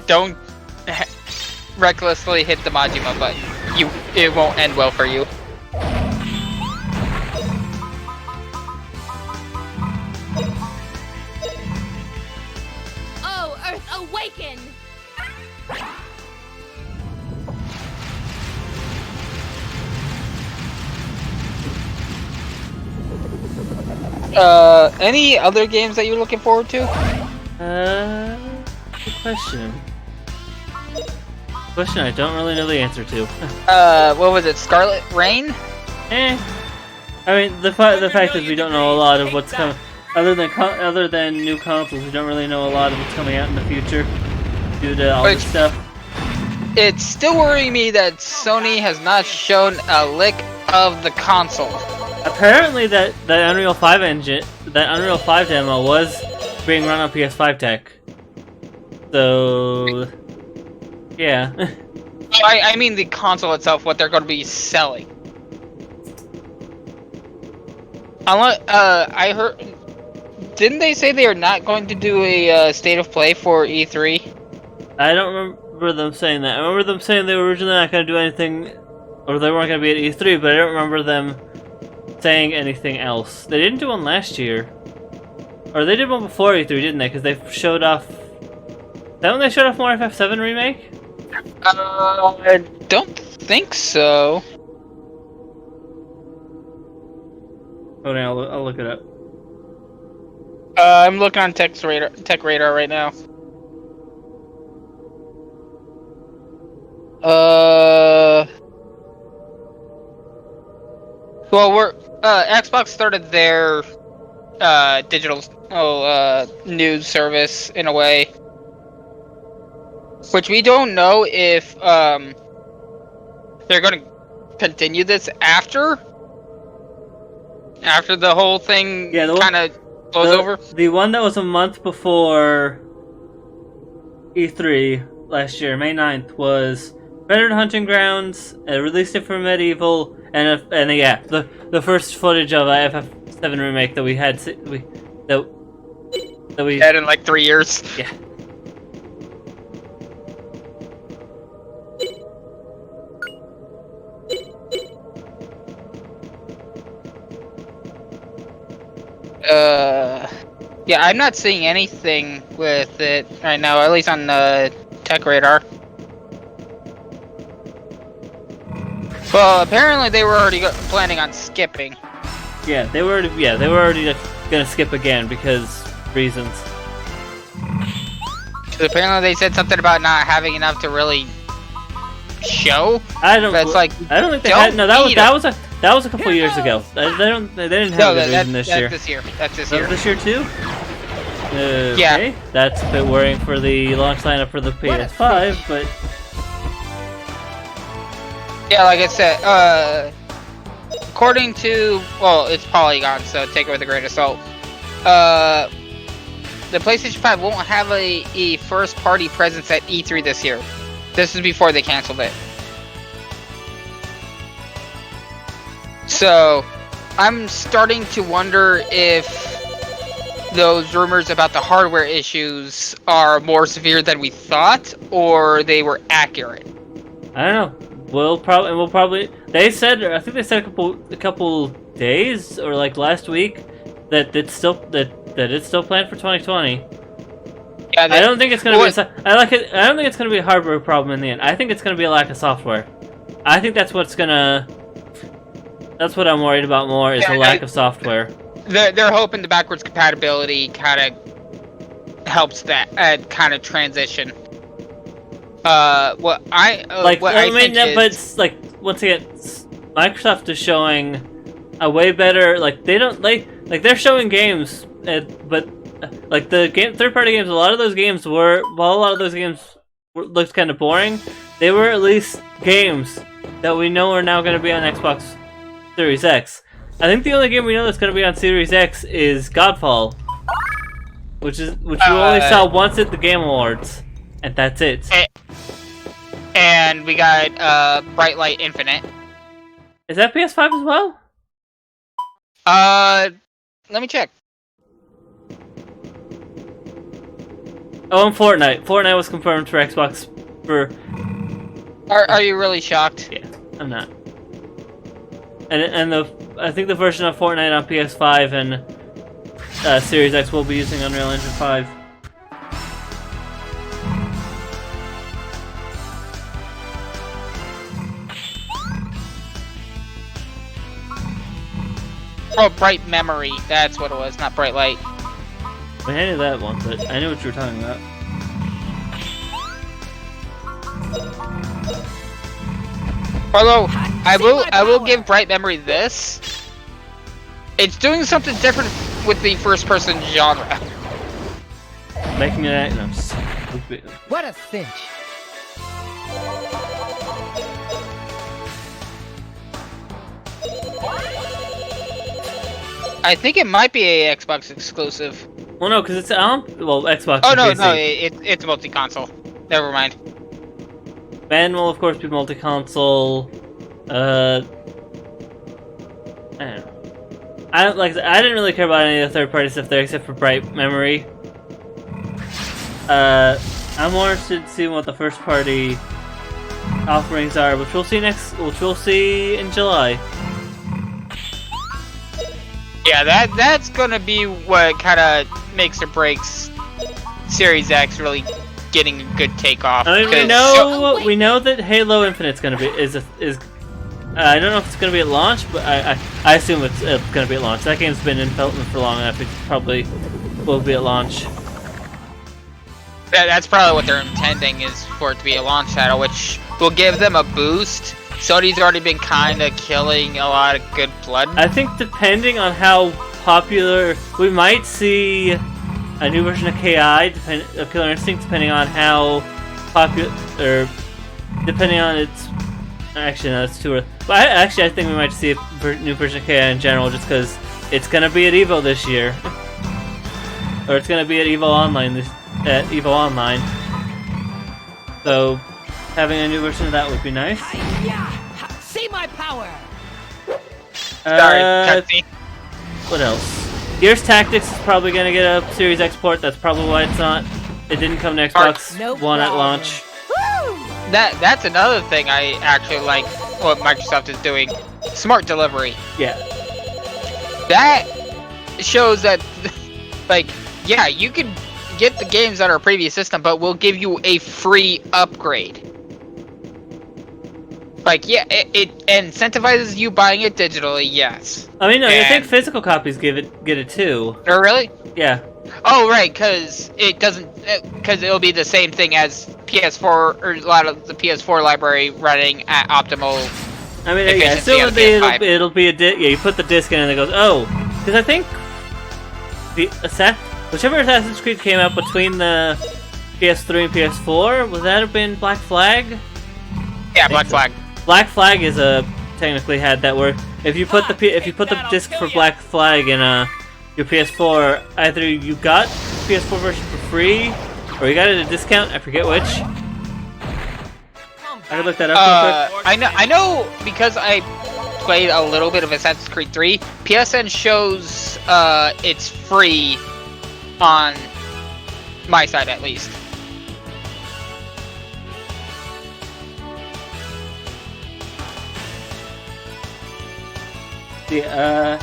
Don't recklessly hit the Majima button. It won't end well for you. Oh, Earth, awaken! Any other games that you're looking forward to? Good question. Question I don't really know the answer to. What was it? Scarlet Rain? I mean, the fact that we don't know a lot of what's coming, other than new consoles, we don't really know a lot of what's coming out in the future due to all this stuff. It's still worrying me that Sony has not shown a lick of the console. Apparently, that Unreal 5 engine, that Unreal 5 demo was being run on PS5 tech. So Yeah. I mean the console itself, what they're going to be selling. Unless, I heard... Didn't they say they are not going to do a state of play for E3? I don't remember them saying that. I remember them saying they were originally not going to do anything, or they weren't going to be at E3, but I don't remember them saying anything else. They didn't do one last year. Or they did one before E3, didn't they? Because they showed off... That when they showed off more FF7 Remake? I don't think so. Hold on, I'll look it up. I'm looking on Tech Radar right now. Well, Xbox started their digital news service in a way, which we don't know if they're going to continue this after the whole thing kind of blows over. The one that was a month before E3 last year, May 9th, was Predator Hunting Grounds, released it for Medieval, and yeah, the first footage of FF7 Remake that we had that we had in like 3 years. Yeah. Yeah, I'm not seeing anything with it right now, at least on Tech Radar. Well, apparently they were already planning on skipping. Yeah, they were already gonna skip again because reasons. Because apparently they said something about not having enough to really show. I don't. That's like, I don't think they had. No, that was a couple years ago. They didn't have a reason this year. That's this year. That's this year. year. This year too. Okay. Yeah. That's a bit worrying for the launch lineup for the PS5, but. Yeah, like I said, according to, well, it's Polygon, so take it with a grain of salt. The PlayStation 5 won't have a first-party presence at E3 this year. This is before they canceled it. So, I'm starting to wonder if those rumors about the hardware issues are more severe than we thought, or they were accurate. I don't know. We'll probably. They said, I think they said a couple days or like last week that it's still planned for 2020. Yeah, I don't think it's gonna be. I don't think it's gonna be a hardware problem in the end. I think it's gonna be a lack of software. I think that's what's gonna. That's what I'm worried about more is the lack of software. They're hoping the backwards compatibility kind of helps that kind of transition. But it's like once again, Microsoft is showing a way better. Like they're showing games, but like the third-party games. A lot of those games looked kind of boring. They were at least games that we know are now going to be on Xbox Series X. I think the only game we know that's going to be on Series X is Godfall, which you only saw once at the Game Awards, and that's it. And we got Bright Light Infinite. Is that PS5 as well? Let me check. Oh, and Fortnite. Fortnite was confirmed for Xbox for... Are you really shocked? Yeah, I'm not. And I think the version of Fortnite on PS5 and Series X will be using Unreal Engine 5. Oh, Bright Memory. That's what it was, not Bright Light. I knew that one, but I knew what you were talking about. Although I will give Bright Memory this. It's doing something different with the first-person genre. Making it no. What a cinch. I think it might be a Xbox exclusive. Well, no, because it's Xbox. Oh no, PC. no, it's multi-console. Never mind. Ben will of course be multi-console. I don't know. I didn't really care about any of the third-party stuff there except for Bright Memory. I'm more interested in seeing what the first-party offerings are, which we'll see in July. Yeah, that's gonna be what kind of makes or breaks Series X really getting a good takeoff. I mean, we know that Halo Infinite's gonna be is. I don't know if it's gonna be at launch, but I assume it's gonna be at launch. That game's been in development for long enough; it probably will be at launch. That's probably what they're intending, is for it to be a launch title, which will give them a boost. Sony's already been kind of killing a lot of good blood. I think depending on how popular, we might see a new version of KI, of Killer Instinct, depending on how popular, or depending on its. Actually, no, that's too early. But I think we might see a new version of KI in general, just because it's gonna be at EVO this year, or it's gonna be at EVO Online at EVO Online. So having a new version of that would be nice. See my power. Sorry, what else? Gears Tactics is probably gonna get a Series X port. That's probably why it didn't come to Xbox One at launch. That's another thing I actually like what Microsoft is doing. Smart delivery. Yeah. That shows that, like, yeah, you can get the games on our previous system, but we'll give you a free upgrade. Like, yeah, it incentivizes you buying it digitally, yes. I mean, no, I think physical copies get it too. Oh, really? Yeah. Oh, right, because it'll be the same thing as PS4, or a lot of the PS4 library running at optimal. I mean, yeah, still it'll be a disc. Yeah, you put the disc in and it goes, oh, because I think whichever Assassin's Creed came out between the PS3 and PS4, would that have been Black Flag? Yeah, Black Flag. Black Flag is technically had that where if you put the disc for Black Flag in your PS4, either you got the PS4 version for free, or you got it at a discount. I forget which. I could look that up real quick. I know because I played a little bit of Assassin's Creed 3. PSN shows it's free on my side, at least. Yeah,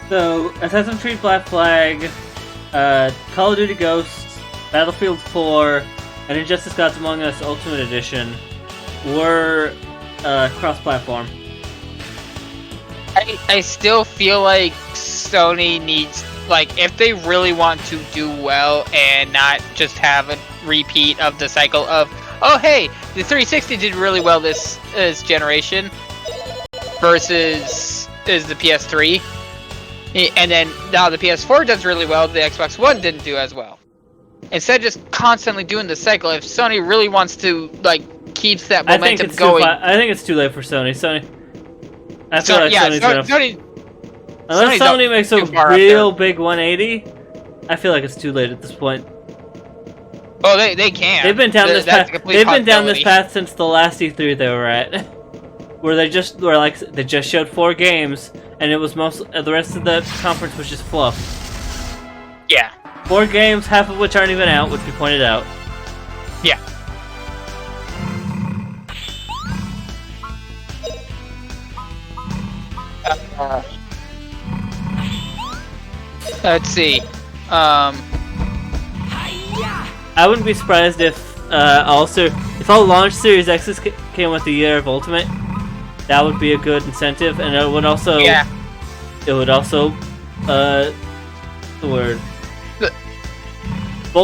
so Assassin's Creed Black Flag, Call of Duty Ghosts, Battlefield 4, and Injustice Gods Among Us Ultimate Edition were cross-platform. I still feel like Sony needs, like, if they really want to do well and not just have a repeat of the cycle of, oh hey, the 360 did really well this generation versus is the PS3, and then now the PS4 does really well, the Xbox One didn't do as well. Instead of just constantly doing the cycle, if Sony really wants to, like, keeps that momentum going. I think it's too late for Sony. I feel like Sony's unless Sony makes a real big 180, I feel like it's too late at this point. Oh, they can. They've been down this path. They've been down this path since the last E3 they were at, where they just showed 4 games, and it was the rest of the conference was just fluff. Yeah. 4 games, half of which aren't even out, which we pointed out. Yeah. Let's see. I wouldn't be surprised if all launch Series X's came with the year of Ultimate. That would be a good incentive, and it would also the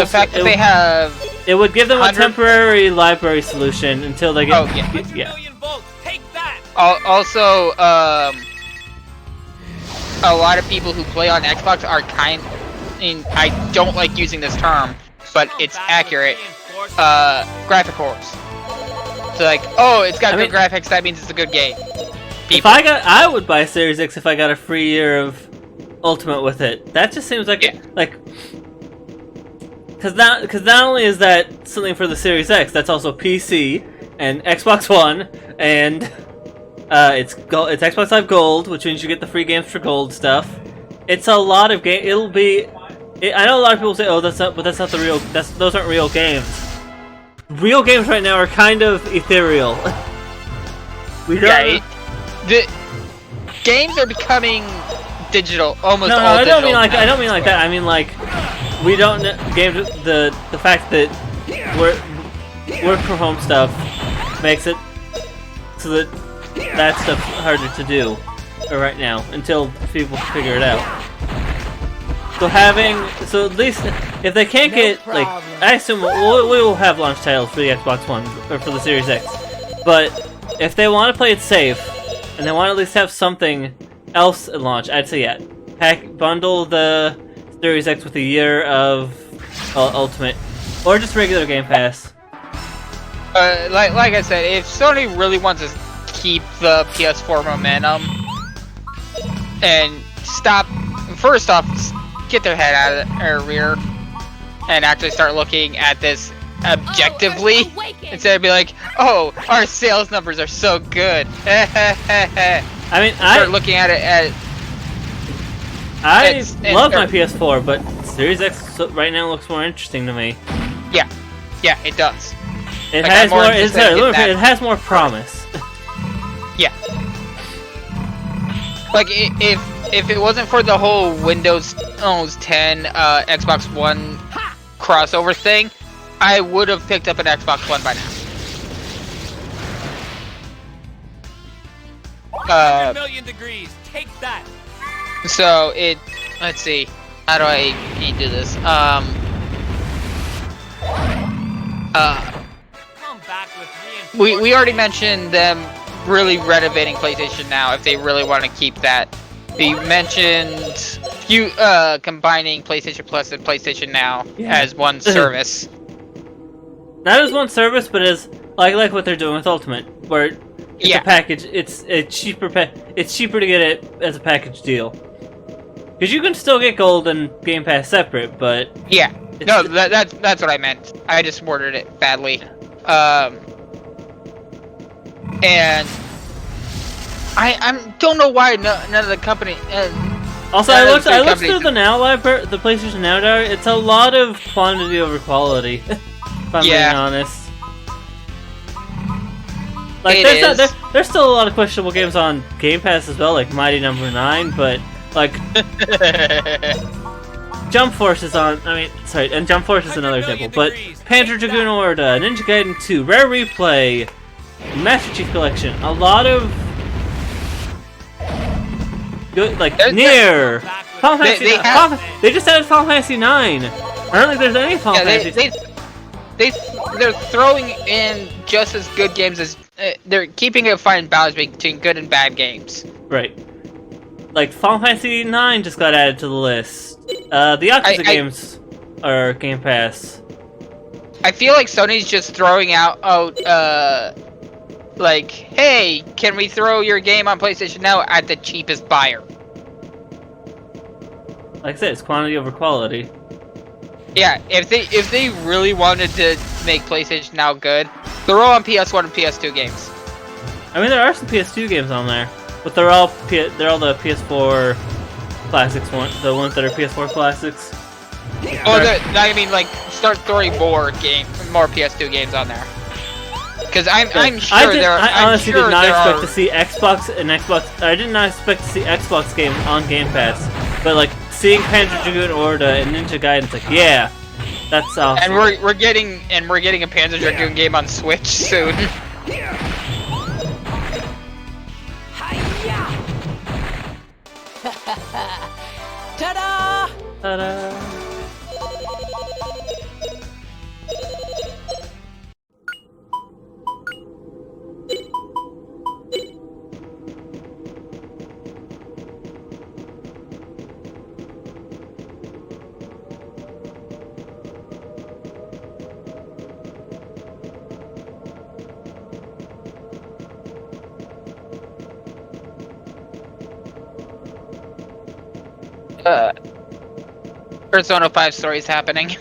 fact that they have it would give them a temporary library solution until they get Also, a lot of people who play on Xbox are I don't like using this term, but it's accurate, graphic whores. So like, oh, it's got good graphics, that means it's a good game. I would buy Series X if I got a free year of Ultimate with it. That just seems like because not only is that something for the Series X, that's also PC, and Xbox One, and it's Xbox Live Gold, which means you get the free games for Gold stuff. It's a lot of game. It'll be. I know a lot of people say, "Oh, that's not," but that's not the real. Those aren't real games. Real games right now are kind of ethereal. The games are becoming digital, almost no, all I don't digital. I don't mean like that. I mean like we don't games. The fact that work from home stuff makes it so that stuff's harder to do right now until people figure it out. So at least if they can't get like, I assume we will have launch titles for the Xbox One or for the Series X, but if they want to play it safe and they want to at least have something else at launch, I'd say yeah, bundle the Series X with a year of Ultimate or just regular Game Pass. Like I said, if Sony really wants to keep the PS4 momentum and first off, get their head out of their rear and actually start looking at this objectively instead of be like, oh, our sales numbers are so good. I mean, start looking at it as I love my PS4, but Series X right now looks more interesting to me. Yeah, it does. It like, has more. It has more promise. Yeah. Like if it wasn't for the whole Windows 10 Xbox One crossover thing, I would have picked up an Xbox One by now. 1,000,000 degrees. Take that. So let's see, how do I do this? Come back with me. We already mentioned them really renovating PlayStation Now if they really want to keep that. We mentioned combining PlayStation Plus and PlayStation Now as one service. Not as one service, but as like what they're doing with Ultimate, where it's a package. It's cheaper. It's cheaper to get it as a package deal. Because you can still get Gold and Game Pass separate, but yeah, no, that's what I meant. I just worded it badly. And I don't know why none of the company. Also, I looked through the Now library, the PlayStation Now library. It's a lot of quantity over quality. If I'm being honest. Like, there's still a lot of questionable games on Game Pass as well, like Mighty Number 9, but like Jump Force is on. And Jump Force is another example. But Panzer Dragoon Orta, Ninja Gaiden 2, Rare Replay, Master Chief Collection, a lot of good, like Nier, Final Fantasy. They just added Final Fantasy 9. I don't think there's any Final Fantasy. They're throwing in just as good games as they're keeping a fine balance between good and bad games. Right. Like Final Fantasy 9 just got added to the list. The Yakuza games are Game Pass. I feel like Sony's just throwing out like, hey, can we throw your game on PlayStation Now at the cheapest buyer? Like I said, it's quantity over quality. Yeah, if they really wanted to make PlayStation Now good, throw on PS1 and PS2 games. I mean, there are some PS2 games on there, but they're all the PS4 classics the ones that are PS4 classics. I mean, like, start throwing more PS2 games on there. Because I'm sure I honestly did not expect to see Xbox. I did not expect to see Xbox games on Game Pass, but like seeing Panzer Dragoon Orta and Ninja Gaiden, it's like, yeah, that's awesome. And we're getting a Panzer Dragoon game on Switch soon. Ta-da! Ta-da! Persona 5 stories happening.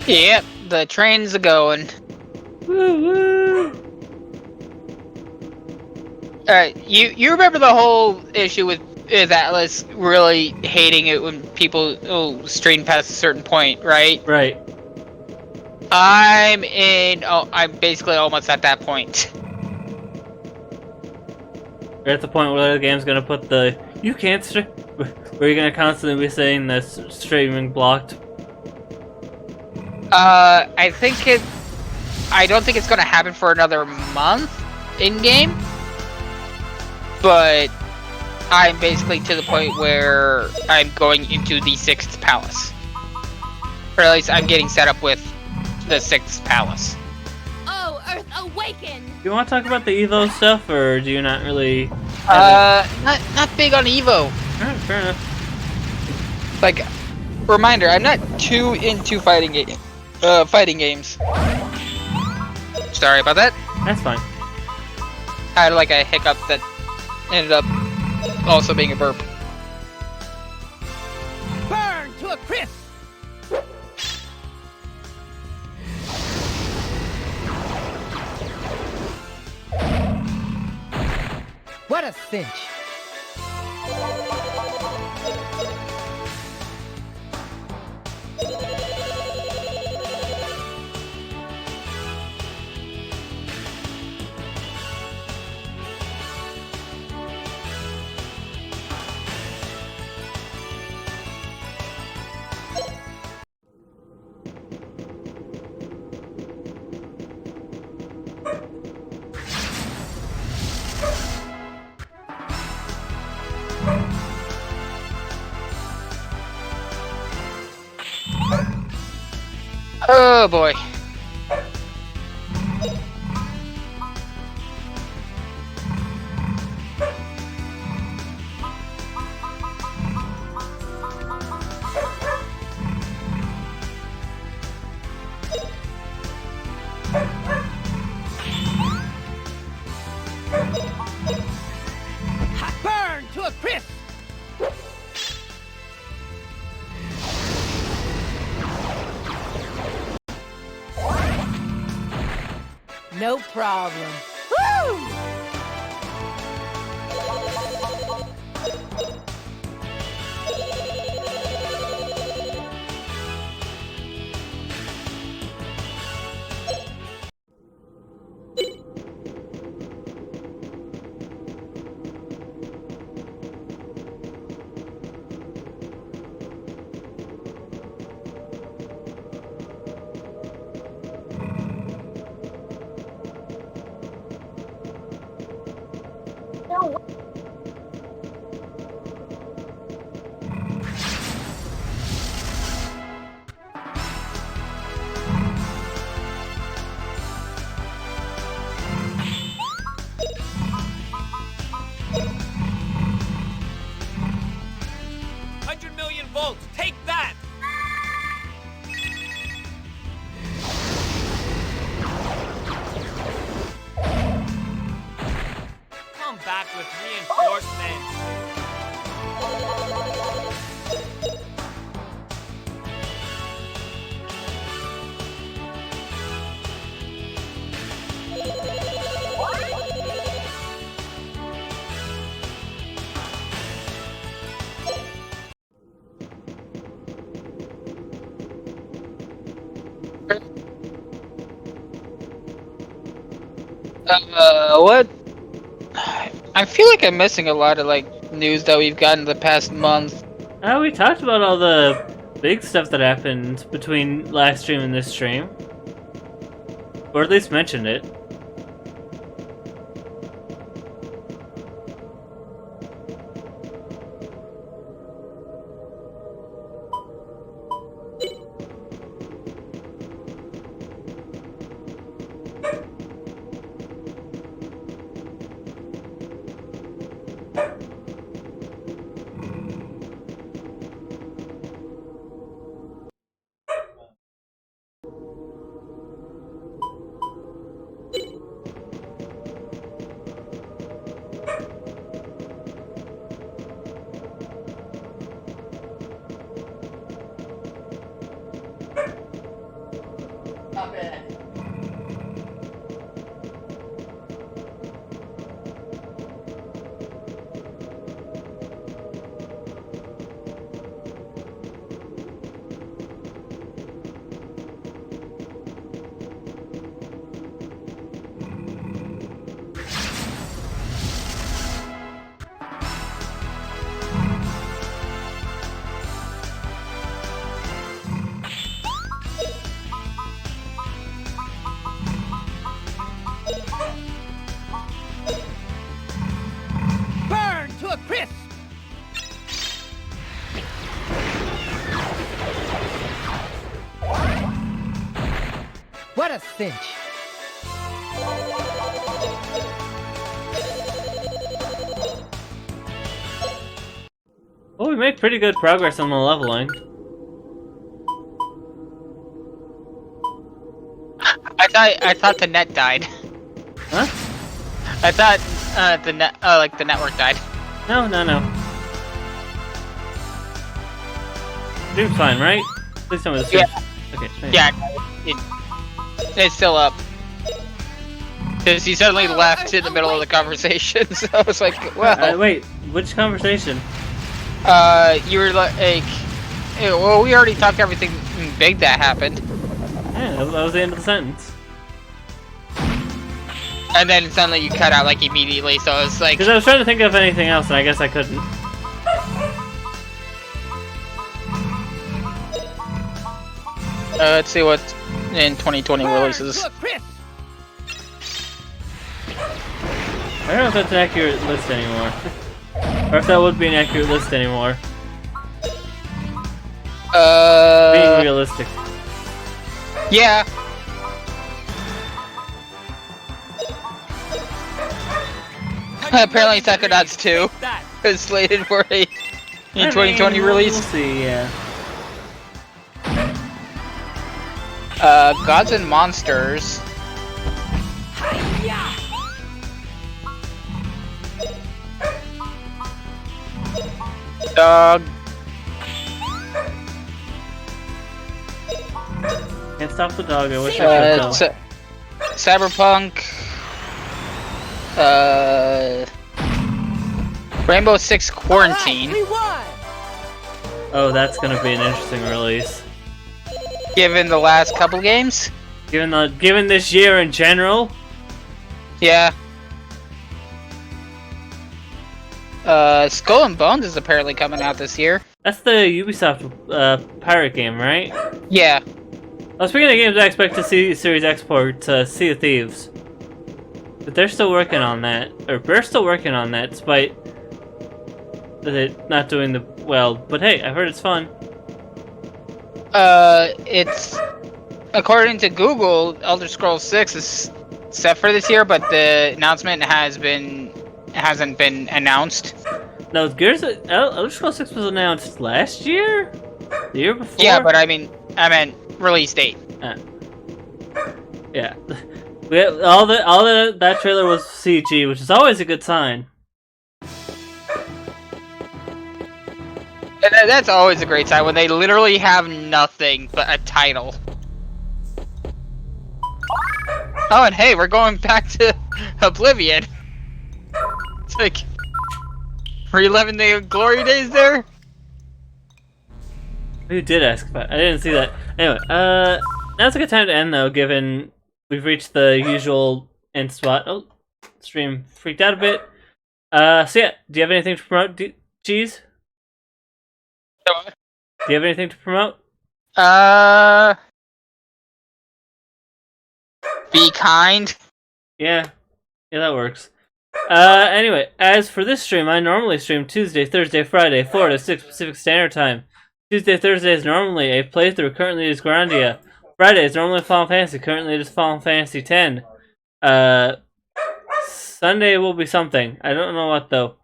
Yep, the train's a going. Woo woo! Alright, you remember the whole issue with Atlas really hating it when people stream past a certain point, right? Right. I'm basically almost at that point. We're at the point where the game's gonna put the you can't stream. Where you're gonna constantly be saying that streaming blocked. I don't think it's gonna happen for another month in game, but I'm basically to the point where I'm going into the 6th palace. Or at least I'm getting set up with the 6th palace. Oh, Earth, awaken! Do you want to talk about the Evo stuff, or do you not really? Not big on Evo. Alright, fair enough. Like, reminder, I'm not too into fighting games. Sorry about that. That's fine. I had like a hiccup that ended up also being a burp. Burn to a crisp! What a cinch! Oh boy. Burn to a crisp! No problem. Woo! No. Volts, take that! Come back with reinforcements. What? I feel like I'm missing a lot of like news that we've gotten the past month. We talked about all the big stuff that happened between last stream and this stream. Or at least mentioned it. cinch. Well, we made pretty good progress on the leveling. I thought the net died. Huh? I thought the net like the network died. No. Stream's fine, right? Please tell me the stream. Yeah. Okay. Thanks. Yeah, it's still up. Because he suddenly left in the middle of the conversation, so I was like, well... wait, which conversation? You were like... well, we already talked everything big that happened. Yeah, that was the end of the sentence. And then suddenly you cut out, like, immediately, so I was like... Because I was trying to think of anything else, and I guess I couldn't. Let's see what in 2020 releases. To a crisp. I don't know if that's an accurate list anymore. Or if that would be an accurate list anymore. Being realistic. Yeah. Apparently Psychonauts 2 is slated for a 2020 release. We'll see, yeah. Gods and Monsters. Dog. Can't stop the dog, I wish I could tell. Cyberpunk. Rainbow Six Quarantine. Oh, that's gonna be an interesting release. Given the last couple games? Given this year in general? Yeah. Skull and Bones is apparently coming out this year. That's the Ubisoft pirate game, right? Yeah. Well, speaking of games I expect to see Series export Sea of Thieves. But they're still working on that. Or we're still working on that, despite it not doing the well. But hey, I've heard it's fun. It's... According to Google, Elder Scrolls 6 is set for this year, but the announcement hasn't been announced. No, Elder Scrolls 6 was announced last year? The year before? Yeah, but I meant release date. Yeah. That trailer was CG, which is always a good sign. And that's always a great sign when they literally have nothing but a title. Oh, and hey, we're going back to Oblivion. It's like, reliving the glory days there? Who did ask about? I didn't see that. Anyway, now's a good time to end though, given we've reached the usual end spot. Oh, stream freaked out a bit. So yeah, do you have anything to promote, Cheese? Do you have anything to promote? Be kind. Yeah, that works. Anyway, as for this stream, I normally stream Tuesday, Thursday, Friday, 4 to 6 Pacific Standard Time. Tuesday, Thursday is normally a playthrough, currently is Grandia. Friday is normally Final Fantasy, currently it is Final Fantasy X. Sunday will be something. I don't know what though.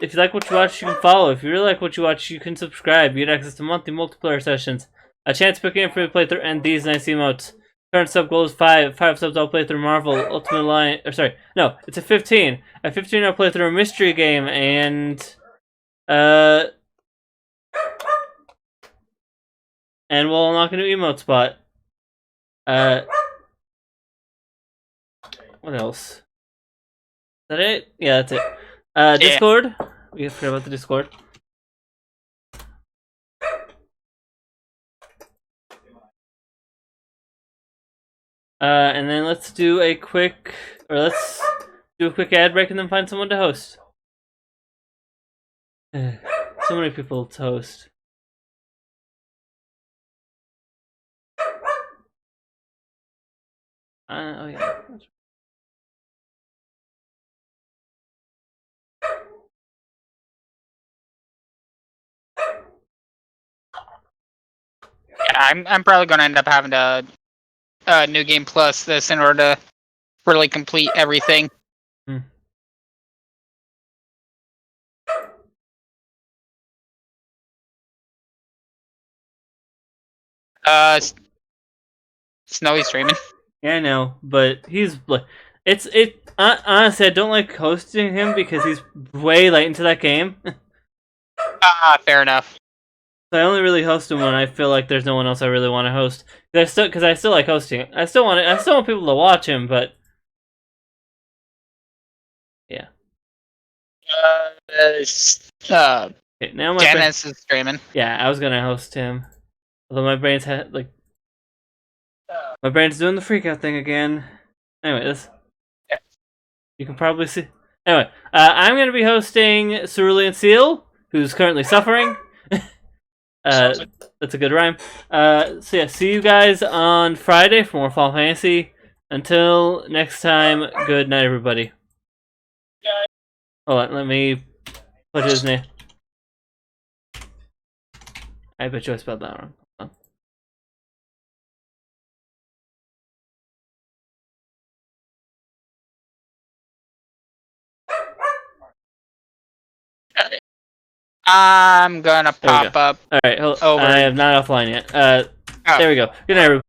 If you like what you watch, you can follow. If you really like what you watch, you can subscribe. You get access to monthly multiplayer sessions, a chance to pick in for your playthrough, and these nice emotes. Current sub goal is 5. 5 subs I'll play through Marvel Ultimate Alliance. Or sorry, no, it's a 15. A 15 I'll play through a mystery game, and we'll unlock a new emote spot. What else? Is that it? Yeah, that's it. Discord. We forgot about the Discord. And then let's do a quick ad break and then find someone to host. So many people to host. Oh yeah. Yeah, I'm probably gonna end up having to New Game Plus this in order to really complete everything. Hmm. Snowy's streaming. Yeah, I know, but he's like, honestly, I don't like hosting him because he's way late into that game. Fair enough. So I only really host him when I feel like there's no one else I really want to host. Because I still like hosting. I still want people to watch him, but yeah. Okay, now Janice is streaming. Yeah, I was gonna host him, although my brain's my brain's doing the freak out thing again. Anyway, you can probably see. Anyway, I'm gonna be hosting Cerulean Seal, who's currently suffering. That's a good rhyme. So yeah, see you guys on Friday for more Final Fantasy. Until next time, good night, everybody. Hold on, let me put his name. I bet you I spelled that wrong. Hold on. I'm gonna There we pop up. Alright, Over. I am not offline yet. Oh. There we go. Good night, everybody.